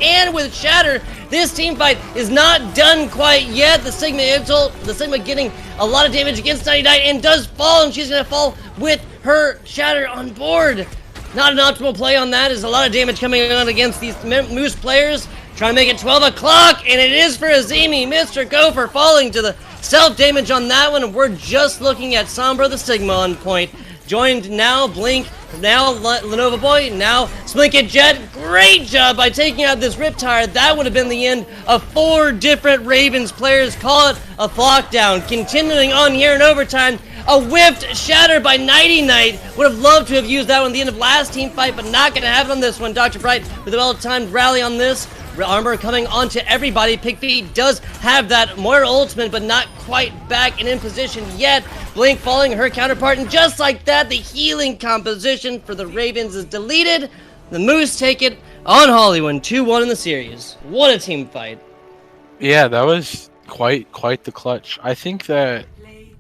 And with Shatter, this team fight is not done quite yet. The Sigma getting a lot of damage against 99 and does fall, and she's gonna fall with her Shatter on board. Not an optimal play on that. There's a lot of damage coming on against these Moose players. Trying to make it 12 o'clock, and it is for Azimi. Mr. Gopher falling to the self-damage on that one, and we're just looking at Sombra the Sigma on point. Joined now, Blink, now Lenovo Boy, now Splinket Jet. Great job by taking out this Riptire. That would have been the end of 4 different Ravens players. Call it a lockdown. Continuing on here in overtime, a whiffed Shatter by Nighty Night. Would have loved to have used that one at the end of last team fight, but not going to have it on this one. Dr. Bright with a well-timed rally on this. Armor coming onto everybody. Pigfeet does have that Moira ultimate, but not quite back and in position yet. Blink following her counterpart, and just like that, the healing composition for the Ravens is deleted. The Moose take it on Hollywood, 2-1 in the series. What a team fight. Yeah, that was quite the clutch. I think that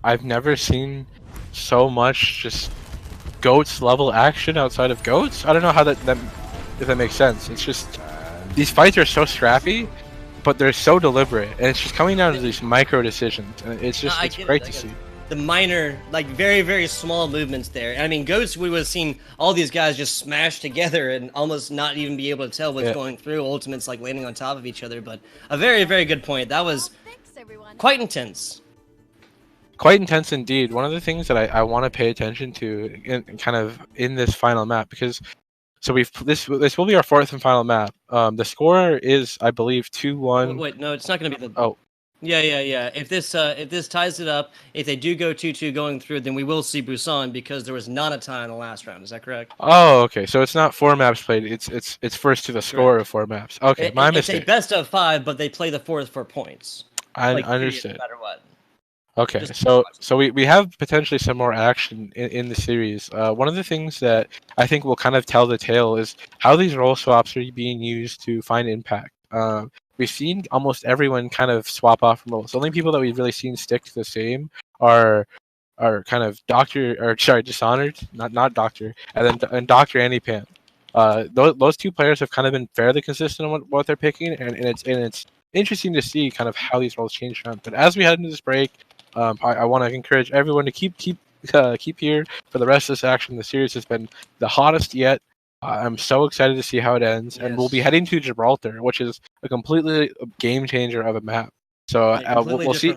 I've never seen so much just GOATS level action outside of GOATS. I don't know how if that makes sense. It's just these fights are so scrappy, but they're so deliberate, and it's just coming down to these micro decisions, and it's great to see. The minor, like very small movements there. I mean, GOATS, we would have seen all these guys just smash together and almost not even be able to tell what's going through. Ultimates like landing on top of each other, but a very good point. That was quite intense. Quite intense indeed. One of the things that I want to pay attention to in this final map, because this will be our 4th and final map. The score is, I believe, 2-1. Wait, no, it's not going to be the. Oh. Yeah. If this ties it up, if they do go 2-2 going through, then we will see Busan because there was not a tie in the last round. Is that correct? Oh, okay. So it's not 4 maps played. It's first to the score of 4 maps. Okay, my mistake. It's a best of 5, but they play the 4th for points. I understand. No matter what. Okay, so we have potentially some more action in the series. One of the things that I think will kind of tell the tale is how these role swaps are being used to find impact. We've seen almost everyone kind of swap off from roles. The only people that we've really seen stick to the same are kind of Dishonored, not Doctor, and Dr. Anti-Pan. Those 2 players have kind of been fairly consistent on what they're picking, and it's interesting to see kind of how these roles change around. But as we head into this break, I want to encourage everyone to keep here for the rest of this action. The series has been the hottest yet. I'm so excited to see how it ends, and we'll be heading to Gibraltar, which is a completely game changer of a map. So we'll see.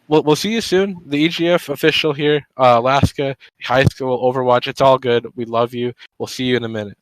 We'll see you soon. The EGF official here, Alaska High School Overwatch. It's all good. We love you. We'll see you in a minute.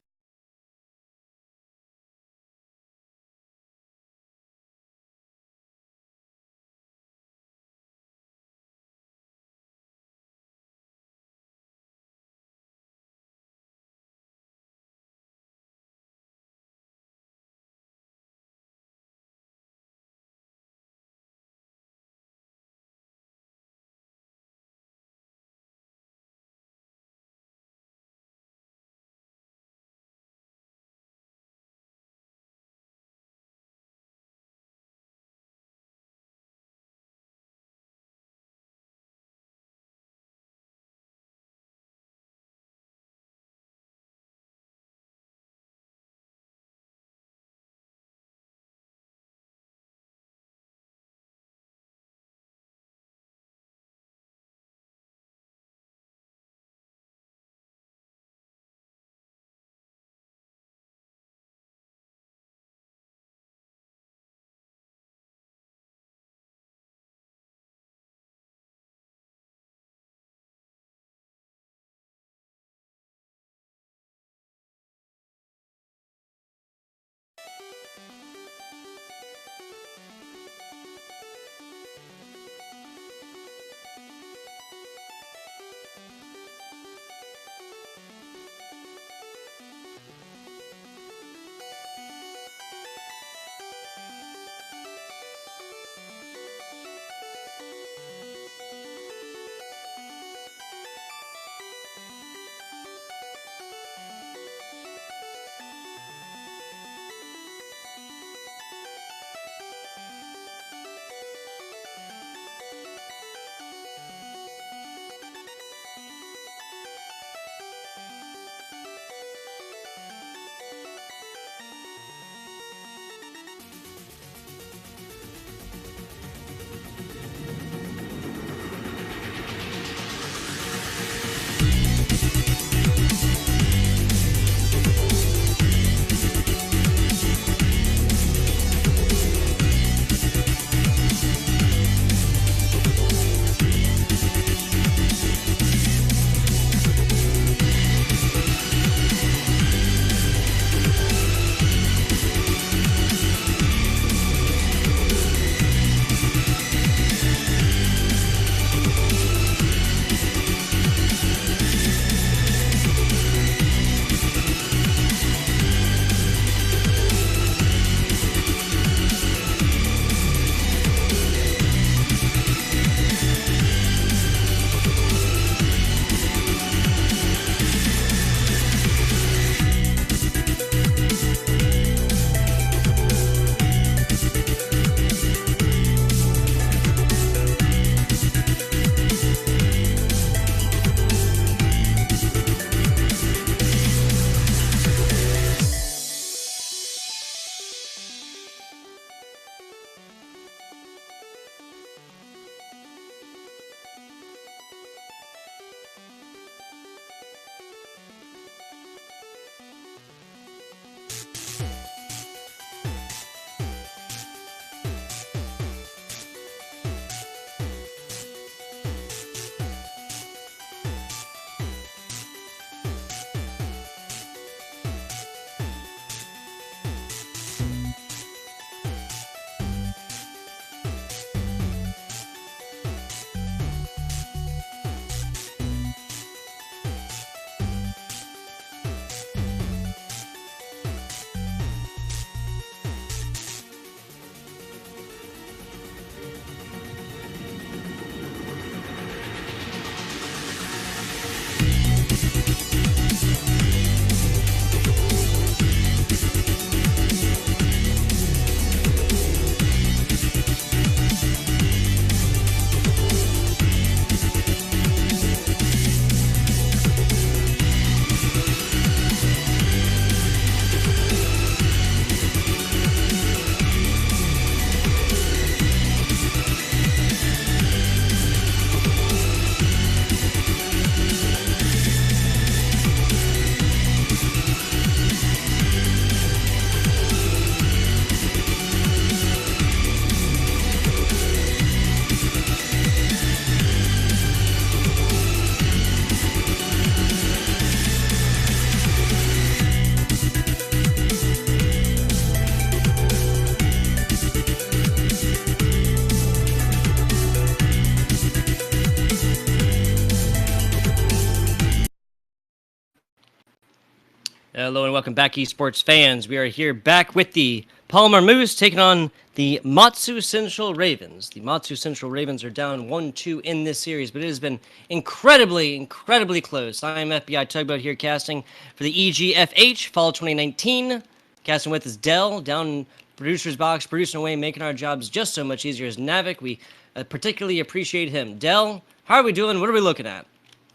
Hello and welcome back, esports fans. We are here back with the Palmer Moose taking on the Matsu Central Ravens. The Matsu Central Ravens are down 1-2 in this series, but it has been incredibly close. I am FBI Tugboat here casting for the EGFH Fall 2019. Casting with is Dell down in producer's box, producing away, making our jobs just so much easier as Navik. We particularly appreciate him. Dell, how are we doing? What are we looking at?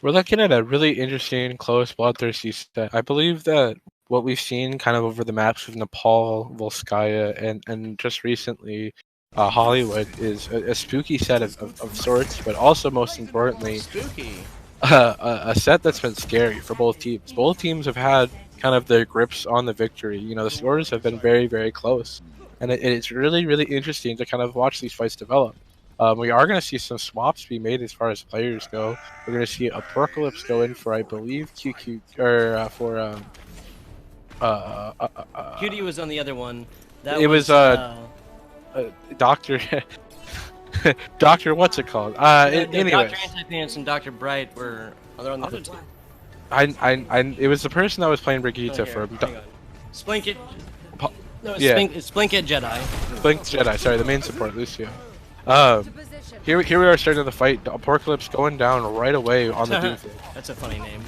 We're looking at a really interesting, close, bloodthirsty set. I believe that what we've seen kind of over the maps with Nepal, Volskaya, and just recently Hollywood is a spooky set of sorts, but also most importantly, Spooky. A set that's been scary for both teams. Both teams have had kind of their grips on the victory. You know, the scores have been very close, and it's really interesting to kind of watch these fights develop. We are going to see some swaps be made as far as players go. We're going to see Apocalypse go in for, I believe, QQ or for QD was on the other one. That it was Doctor Doctor what's it called? Anyways, Dr. Antipants and Dr. Bright were on the other two. It was the person that was playing Brigitte for Splinkit. No, it's yeah. it's Splinkit Jedi. Blink Jedi, sorry, the main support, Lucio. Here we are starting the fight. Apocalypse going down right away on the Doomfield. That's a funny name.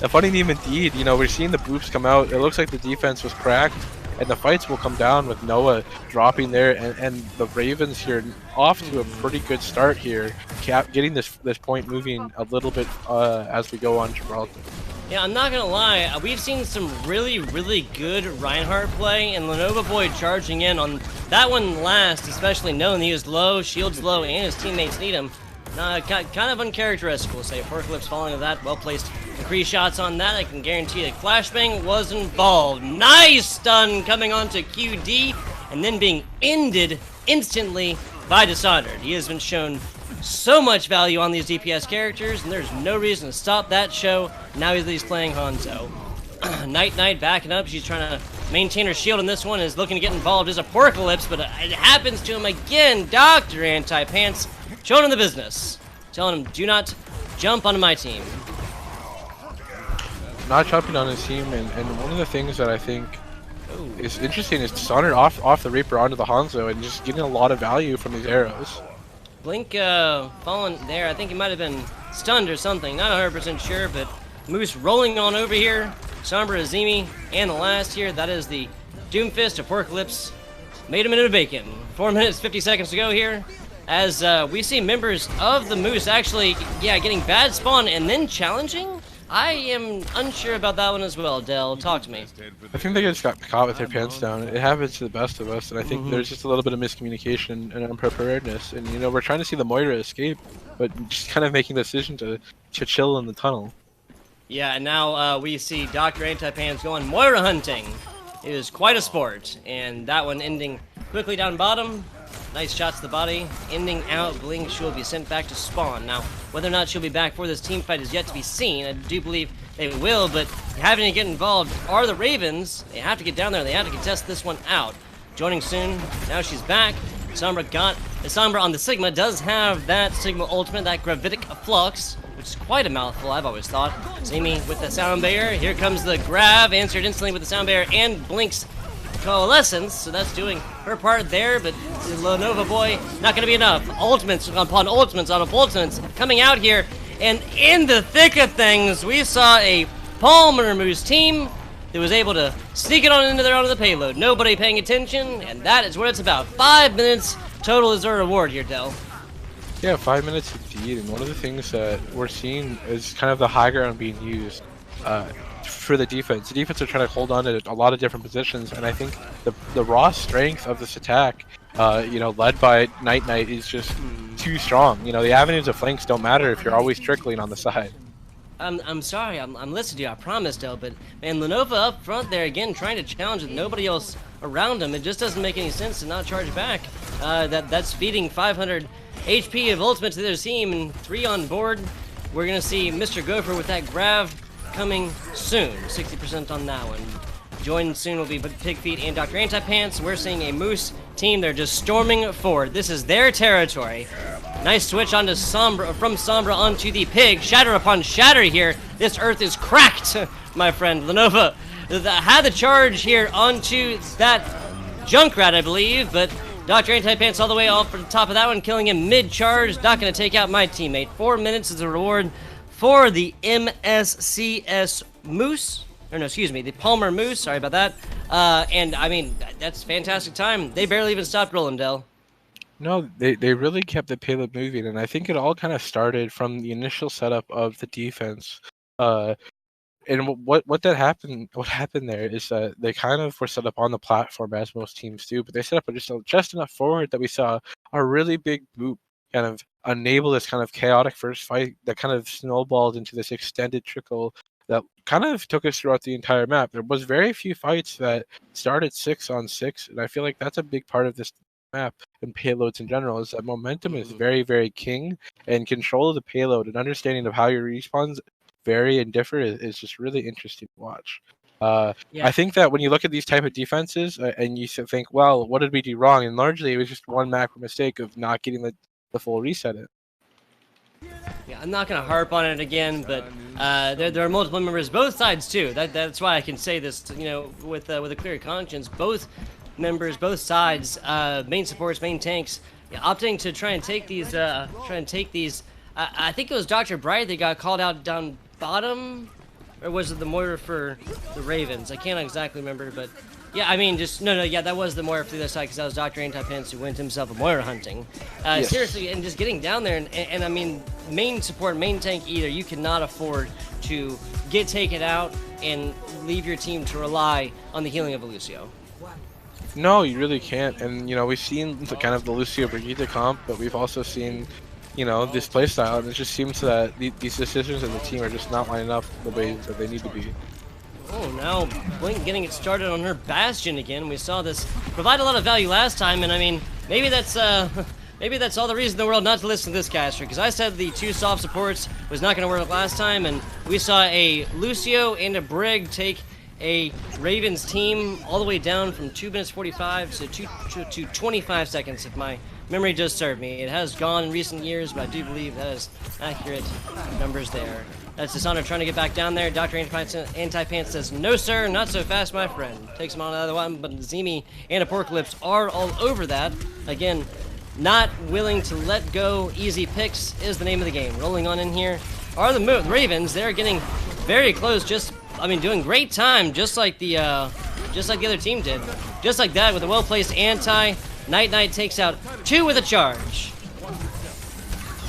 A funny name indeed. You know, we're seeing the boops come out. It looks like the defense was cracked, and the fights will come down with Noah dropping there, and the Ravens here off to a pretty good start here, getting this point moving a little bit as we go on Gibraltar. Yeah, I'm not gonna lie. We've seen some really good Reinhardt play, and Lenovo Boy charging in on that one last, especially knowing he was low, shields low, and his teammates need him. Kind of uncharacteristic, we'll say. Apocalypse falling of that, well-placed increased shots on that. I can guarantee that Flashbang was involved. Nice stun coming onto QD, and then being ended instantly by Dishonored. He has been shown so much value on these DPS characters, and there's no reason to stop that show. Now he's playing Hanzo. Night backing up. She's trying to maintain her shield, and this one is looking to get involved. Is Apocalypse, but it happens to him again. Dr. Antipants showing him the business, telling him, do not jump onto my team. Not jumping on his team, and one of the things that I think is interesting is Dishonored off the Reaper onto the Hanzo and just getting a lot of value from these arrows. Blink falling there. I think he might have been stunned or something. Not 100% sure, but Moose rolling on over here. Sombra, Azimi, and the last here. That is the Doomfist. Apocalypse made him into bacon. 4 minutes, 50 seconds to go here. As we see members of the Moose actually, getting bad spawn and then challenging. I am unsure about that one as well, Dell. Talk to me. I think they just got caught with their pants down. It happens to the best of us, and I think there's just a little bit of miscommunication and unpreparedness. And, you know, we're trying to see the Moira escape, but just kind of making the decision to chill in the tunnel. Yeah, and now we see Dr. Antipants going Moira hunting. It is quite a sport, and that one ending quickly down bottom. Nice shots to the body, ending out. Blink, she'll be sent back to spawn. Now, whether or not she'll be back for this team fight is yet to be seen. I do believe they will, but having to get involved are the Ravens. They have to get down there. They have to contest this one out. Joining soon. Now she's back. Sombra on the Sigma does have that Sigma ultimate, that gravitic flux, which is quite a mouthful, I've always thought. Zimi with the sound barrier. Here comes the grab, answered instantly with the sound barrier, and Blink's coalescence, so that's doing her part there, but Lenovo Boy, not going to be enough. Ultimates upon ultimates on ultimates coming out here, and in the thick of things, we saw a Palmer Moose team that was able to sneak it on into there onto the payload. Nobody paying attention, and that is what it's about. 5 minutes total is our reward here, Dell. Yeah, 5 minutes indeed, and one of the things that we're seeing is kind of the high ground being used for the defense. The defense are trying to hold on to a lot of different positions, and I think the raw strength of this attack, you know, led by Night is just too strong. You know, the avenues of flanks don't matter if you're always trickling on the side. I'm sorry, I'm listening to you, I promise, Dell, but man, Lenovo up front there again, trying to challenge with nobody else around him. It just doesn't make any sense to not charge back. That's feeding 500 HP of ultimate to their team, and 3 on board. We're gonna see Mr. Gopher with that grav coming soon. 60% on that one. Joining soon will be Pig Feet and Dr. Antipants. We're seeing a Moose team. They're just storming forward. This is their territory. Nice switch onto Sombra, from Sombra onto the Pig. Shatter upon shatter here. This earth is cracked, my friend. Lenova had the charge here onto that Junkrat, I believe, but Dr. Antipants all the way off for the top of that one, killing him mid-charge. Not going to take out my teammate. 4 minutes is the reward for the MSCS Moose. Or no, excuse me, the Palmer Moose. Sorry about that. And, I mean, that's fantastic time. They barely even stopped rolling, Dell. No, they really kept the payload moving, and I think it all kind of started from the initial setup of the defense. And what happened there is that they kind of were set up on the platform as most teams do, but they set up just enough forward that we saw a really big boop kind of enable this kind of chaotic first fight that kind of snowballed into this extended trickle that kind of took us throughout the entire map. There was very few fights that started 6-on-6, and I feel like that's a big part of this map and payloads in general, is that momentum is very, very king, and control of the payload and understanding of how your respawns vary and differ is just really interesting to watch. I think that when you look at these type of defenses and you think, well, what did we do wrong? And largely it was just one macro mistake of not getting the full reset in. Yeah, I'm not going to harp on it again, but there are multiple members, both sides too. That's why I can say this, you know, with a clear conscience. Both members, both sides, main supports, main tanks, opting to try and take these. I think it was Dr. Bright that got called out down bottom, or was it the Moira for the Ravens? I can't exactly remember, but yeah, I mean, yeah, that was the Moira for the other side, because that was Dr. Antipants who went himself a Moira hunting. Yes. Seriously, and just getting down there, and I mean, main support, main tank either, you cannot afford to get taken out and leave your team to rely on the healing of a Lucio. No, you really can't, and you know, we've seen the kind of the Lucio Brigitte comp, but we've also seen, you know, this playstyle, and it just seems that these decisions in the team are just not lining up the way that they need to be. Oh, now Blink getting it started on her Bastion again. We saw this provide a lot of value last time, and I mean, maybe that's all the reason in the world not to listen to this caster, because I said the 2 soft supports was not going to work last time, and we saw a Lucio and a Brig take a Ravens team all the way down from 2 minutes 45 to 25 seconds, if my memory does serve me. It has gone in recent years, but I do believe that is accurate numbers there. That's Dishonor trying to get back down there. Dr. Antipants says, no sir, not so fast, my friend. Takes him on another one, but Zemi and Apocalypse are all over that. Again, not willing to let go. Easy picks is the name of the game. Rolling on in here are the Ravens. They're getting very close, doing great time, just like the other team did. Just like that, with a well-placed anti. Night takes out 2 with a charge.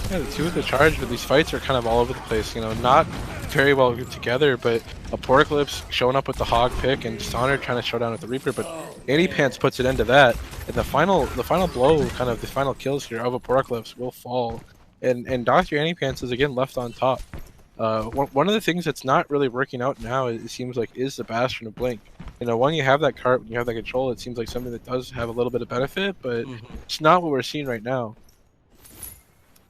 Yeah, the 2 with the charge, but these fights are kind of all over the place. You know, not very well together, but Apocalypse showing up with the Hog pick and Dishonor trying to show down with the Reaper, but Antipants puts it into that. And the final blow, kind of the final kills here of Apocalypse will fall. And Dr. Antipants is again left on top. One of the things that's not really working out now, it seems like, is the Bastion of Blink. You know, when you have that cart, when you have that control, it seems like something that does have a little bit of benefit, but it's not what we're seeing right now.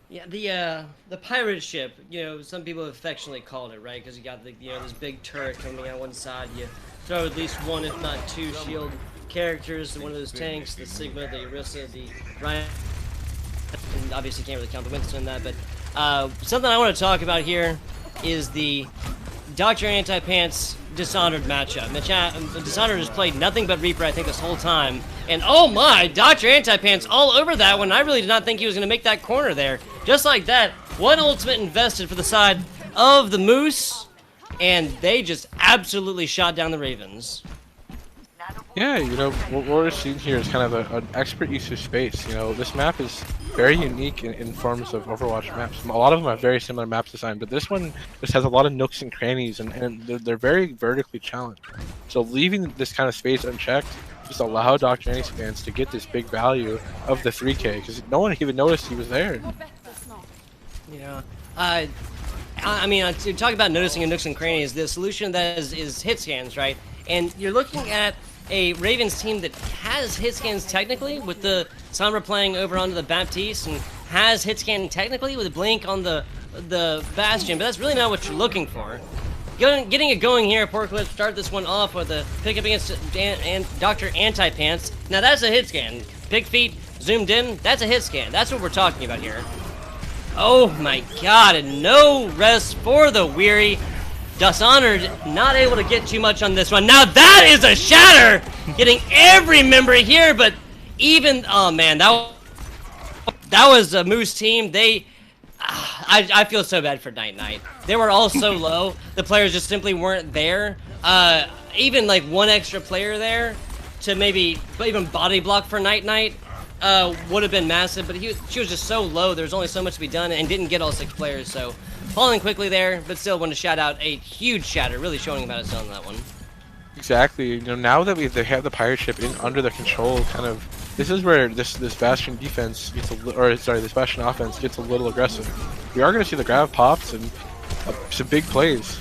Yeah, the pirate ship, you know, some people affectionately called it, right? Because you got this big turret coming out one side. You throw at least 1, if not 2 shield characters, one of those tanks, the Sigma, the Orisa, the Ryan. And obviously can't really count the Winston in that, but something I want to talk about here is the Dr. Antipants Dishonored matchup. Dishonored has played nothing but Reaper, I think, this whole time. And oh my, Dr. Antipants all over that one. I really did not think he was going to make that corner there. Just like that, one ultimate invested for the side of the Moose, and they just absolutely shot down the Ravens. Yeah, you know, what we're seeing here is kind of an expert use of space. You know, this map is very unique in forms of Overwatch maps. A lot of them have very similar map design, but this one just has a lot of nooks and crannies, and they're very vertically challenged. So leaving this kind of space unchecked just allowed Dr. Antipants to get this big value of the 3K, because no one even noticed he was there. Yeah, I mean, to talk about noticing in nooks and crannies, the solution that is hit scans, right? And you're looking at a Ravens team that has hit scans technically, with the Sombra playing over onto the Baptiste, and has hit scan technically with Blink on the Bastion, but that's really not what you're looking for. Getting it going here, Apocalypse start this one off with a pick up against Dr. Antipants. Now that's a hit scan. Pig feet zoomed in, that's a hit scan. That's what we're talking about here. Oh my god, and no rest for the weary. Dishonored not able to get too much on this one. Now that is a shatter! Getting every member here, but even, oh man, that was a Moose team. I feel so bad for Night Knight. They were all so low. The players just simply weren't there. Even like one extra player there to maybe even body block for Night Knight would have been massive, but she was just so low. There's only so much to be done, and didn't get all 6 players, so falling quickly there, but still want to shout out a huge shatter, really showing about his on that one. Exactly. You know, now that they have the pirate ship under their control, kind of, this is where this Bastion defense gets this Bastion offense gets a little aggressive. We are going to see the grab pops and some big plays.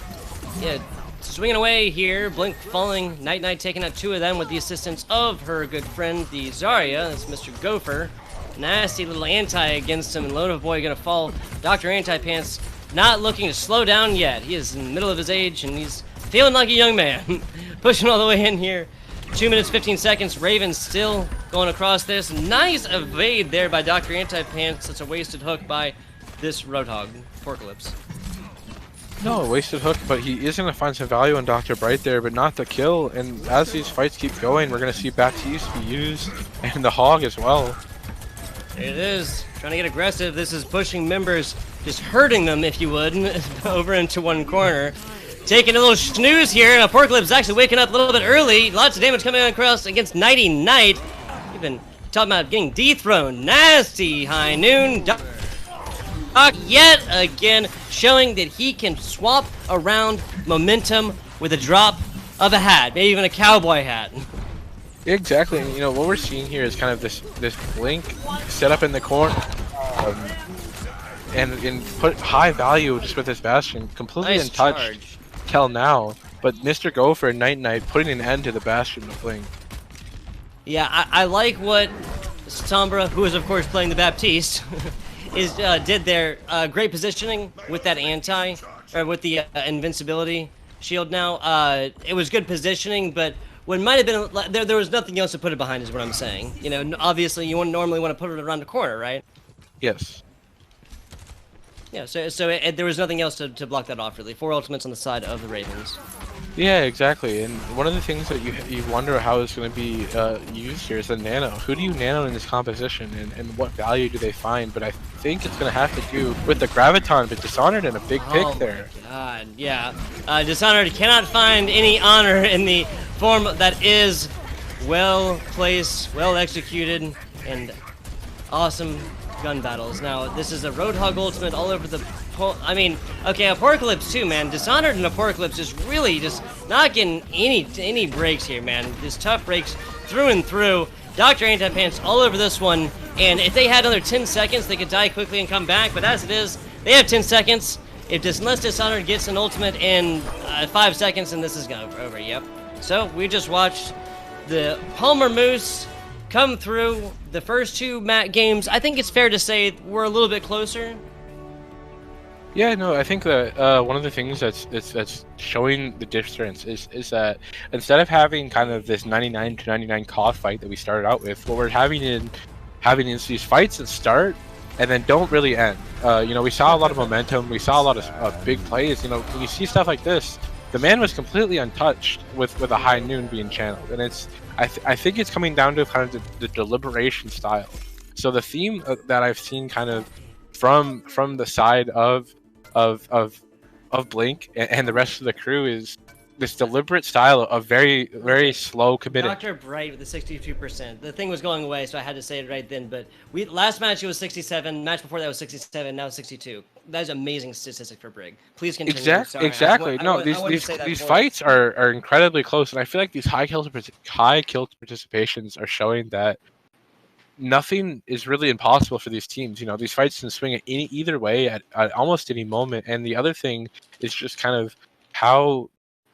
Yeah, swinging away here, Blink falling, Night Knight taking out 2 of them with the assistance of her good friend, the Zarya. That's Mr. Gopher. Nasty little anti against him, and Loda Boy gonna fall. Dr. Anti-Pants not looking to slow down yet. He is in the middle of his age, and he's feeling like a young man. Pushing all the way in here. 2 minutes, 15 seconds. Raven still going across this. Nice evade there by Dr. Anti-Pants. That's a wasted hook by this Roadhog, Porcalypse. No, wasted hook, but he is going to find some value in Dr. Bright there, but not the kill. And as these fights keep going, we're going to see Baptiste be used, and the Hog as well. It is. Trying to get aggressive. This is pushing members, just hurting them, if you would, over into one corner. Taking a little snooze here, and Apocalypse actually waking up a little bit early. Lots of damage coming across against Nighty Knight. Even talking about getting dethroned. Nasty high noon. Doc yet again showing that he can swap around momentum with a drop of a hat, maybe even a cowboy hat. Exactly. You know, what we're seeing here is kind of this Blink set up in the corner. And put high value just with this Bastion, completely Nice untouched charge. till now. But Mr. Gopher and Night Knight putting an end to the Bastion with Blink. Yeah, I like what Sombra, who is of course playing the Baptiste, did there. Great positioning with that with the invincibility shield now. It was good positioning, but what might have been, there was nothing else to put it behind is what I'm saying. You know, obviously you wouldn't normally want to put it around the corner, right? Yes. Yeah, so there was nothing else to block that off, really. 4 ultimates on the side of the Ravens. Yeah, exactly. And one of the things that you wonder how it's going to be used here is the nano. Who do you nano in this composition, and what value do they find? But I think it's going to have to do with the Graviton, but Dishonored in a big pick there. Oh my god, yeah. Dishonored cannot find any honor in the form that is well placed, well executed, and awesome gun battles. Now, this is a Roadhog ultimate all over the... I mean, okay, Apocalypse too, man. Dishonored and Apocalypse is really just not getting any breaks here, man. Just tough breaks through and through. Dr. Anti-Pants all over this one, and if they had another 10 seconds, they could die quickly and come back, but as it is, they have 10 seconds. Unless Dishonored gets an ultimate in 5 seconds, and this is over, yep. So, we just watched the Palmer Moose come through the first 2 mat games. I think it's fair to say we're a little bit closer. Yeah, no, I think that one of the things that's showing the difference is that instead of having kind of this 99 to 99 cost fight that we started out with, what we're having is these fights that start and then don't really end. You know, we saw a lot of momentum, we saw a lot of big plays. You know, when you see stuff like this, the man was completely untouched with a high noon being channeled, and I think it's coming down to kind of the deliberation style. So the theme that I've seen kind of from the side of Blink and the rest of the crew is this deliberate style of very, very slow committed. Dr. Bright with the 62%. The thing was going away, so I had to say it right then. But last match it was 67. Match before that was 67. Now 62. That is amazing statistic for Brig. Please continue. Exactly. No, these fights are incredibly close, and I feel like these high kill participations are showing that nothing is really impossible for these teams. You know, these fights can swing either way at almost any moment. And the other thing is just kind of how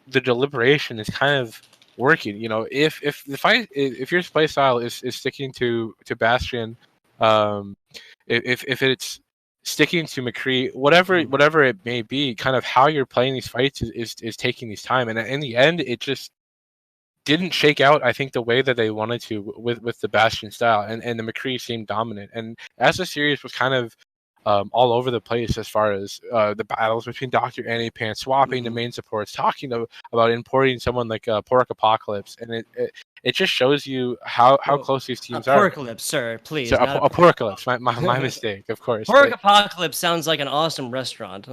the deliberation is kind of working. You know, if your play style is sticking to Bastion, if it's sticking to McCree, whatever it may be, kind of how you're playing these fights is taking these time. And in the end, it just didn't shake out, I think, the way that they wanted to with the Bastion style, and the McCree seemed dominant. And as the series was kind of all over the place as far as the battles between Doctor and Pan, swapping the main supports, talking about importing someone like Pork Apocalypse, and it just shows you how close these teams are. Apocalypse, sir, please. So Not Apocalypse, my mistake, of course. Pork Apocalypse sounds like an awesome restaurant.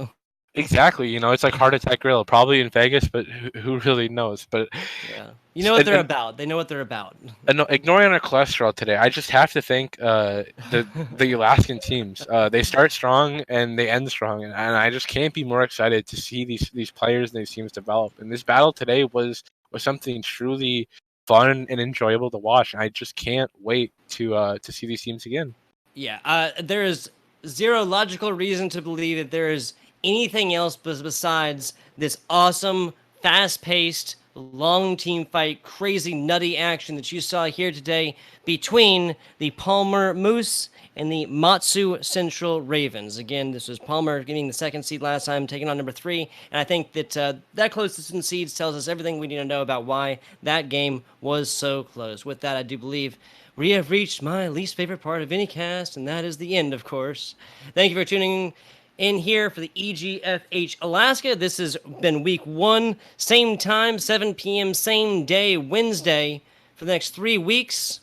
Exactly, you know, it's like Heart Attack Grill, probably in Vegas, but who really knows? But yeah, you know what they're about. They know what they're about. No, ignoring our cholesterol today, I just have to thank the Alaskan teams. They start strong and they end strong, and I just can't be more excited to see these players and these teams develop. And this battle today was something truly fun and enjoyable to watch. And I just can't wait to see these teams again. Yeah, there is zero logical reason to believe that there is anything else besides this awesome, fast-paced, long team fight, crazy, nutty action that you saw here today between the Palmer Moose and the Matsu Central Ravens. Again, this was Palmer getting the 2nd seed last time, taking on number 3, and I think that that closest in seeds tells us everything we need to know about why that game was so close. With that, I do believe we have reached my least favorite part of any cast, and that is the end, of course. Thank you for tuning in here for the EGFH Alaska. This has been week 1, same time, 7 p.m., same day, Wednesday, for the next 3 weeks.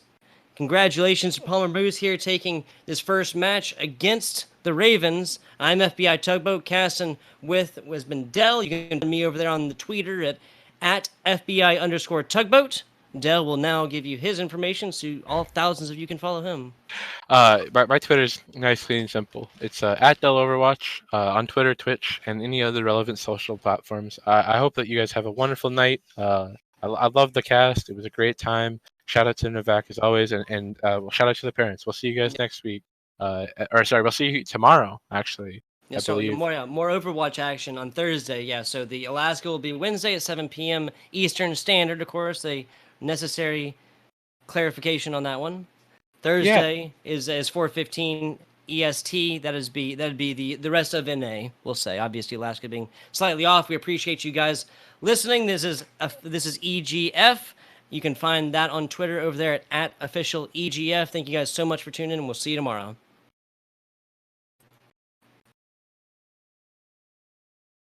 Congratulations to Palmer Moose here taking this first match against the Ravens. I'm FBI Tugboat, casting with has been Dell. You can find me over there on the Twitter at FBI_Tugboat. Dell will now give you his information so all thousands of you can follow him. My Twitter's nice, clean, and simple. It's at Dell Overwatch on Twitter, Twitch, and any other relevant social platforms. I hope that you guys have a wonderful night. I love the cast. It was a great time. Shout out to Novak as always, and shout out to the parents. We'll see you guys next week. We'll see you tomorrow, actually. Yeah, so more Overwatch action on Thursday. Yeah, so the Alaska will be Wednesday at 7 p.m. Eastern Standard, of course. The necessary clarification on that one. Thursday is 4:15 EST. That'd be the rest of NA. We'll say, obviously Alaska being slightly off. We appreciate you guys listening. This is EGF. You can find that on Twitter over there at official EGF. Thank you guys so much for tuning in, and we'll see you tomorrow.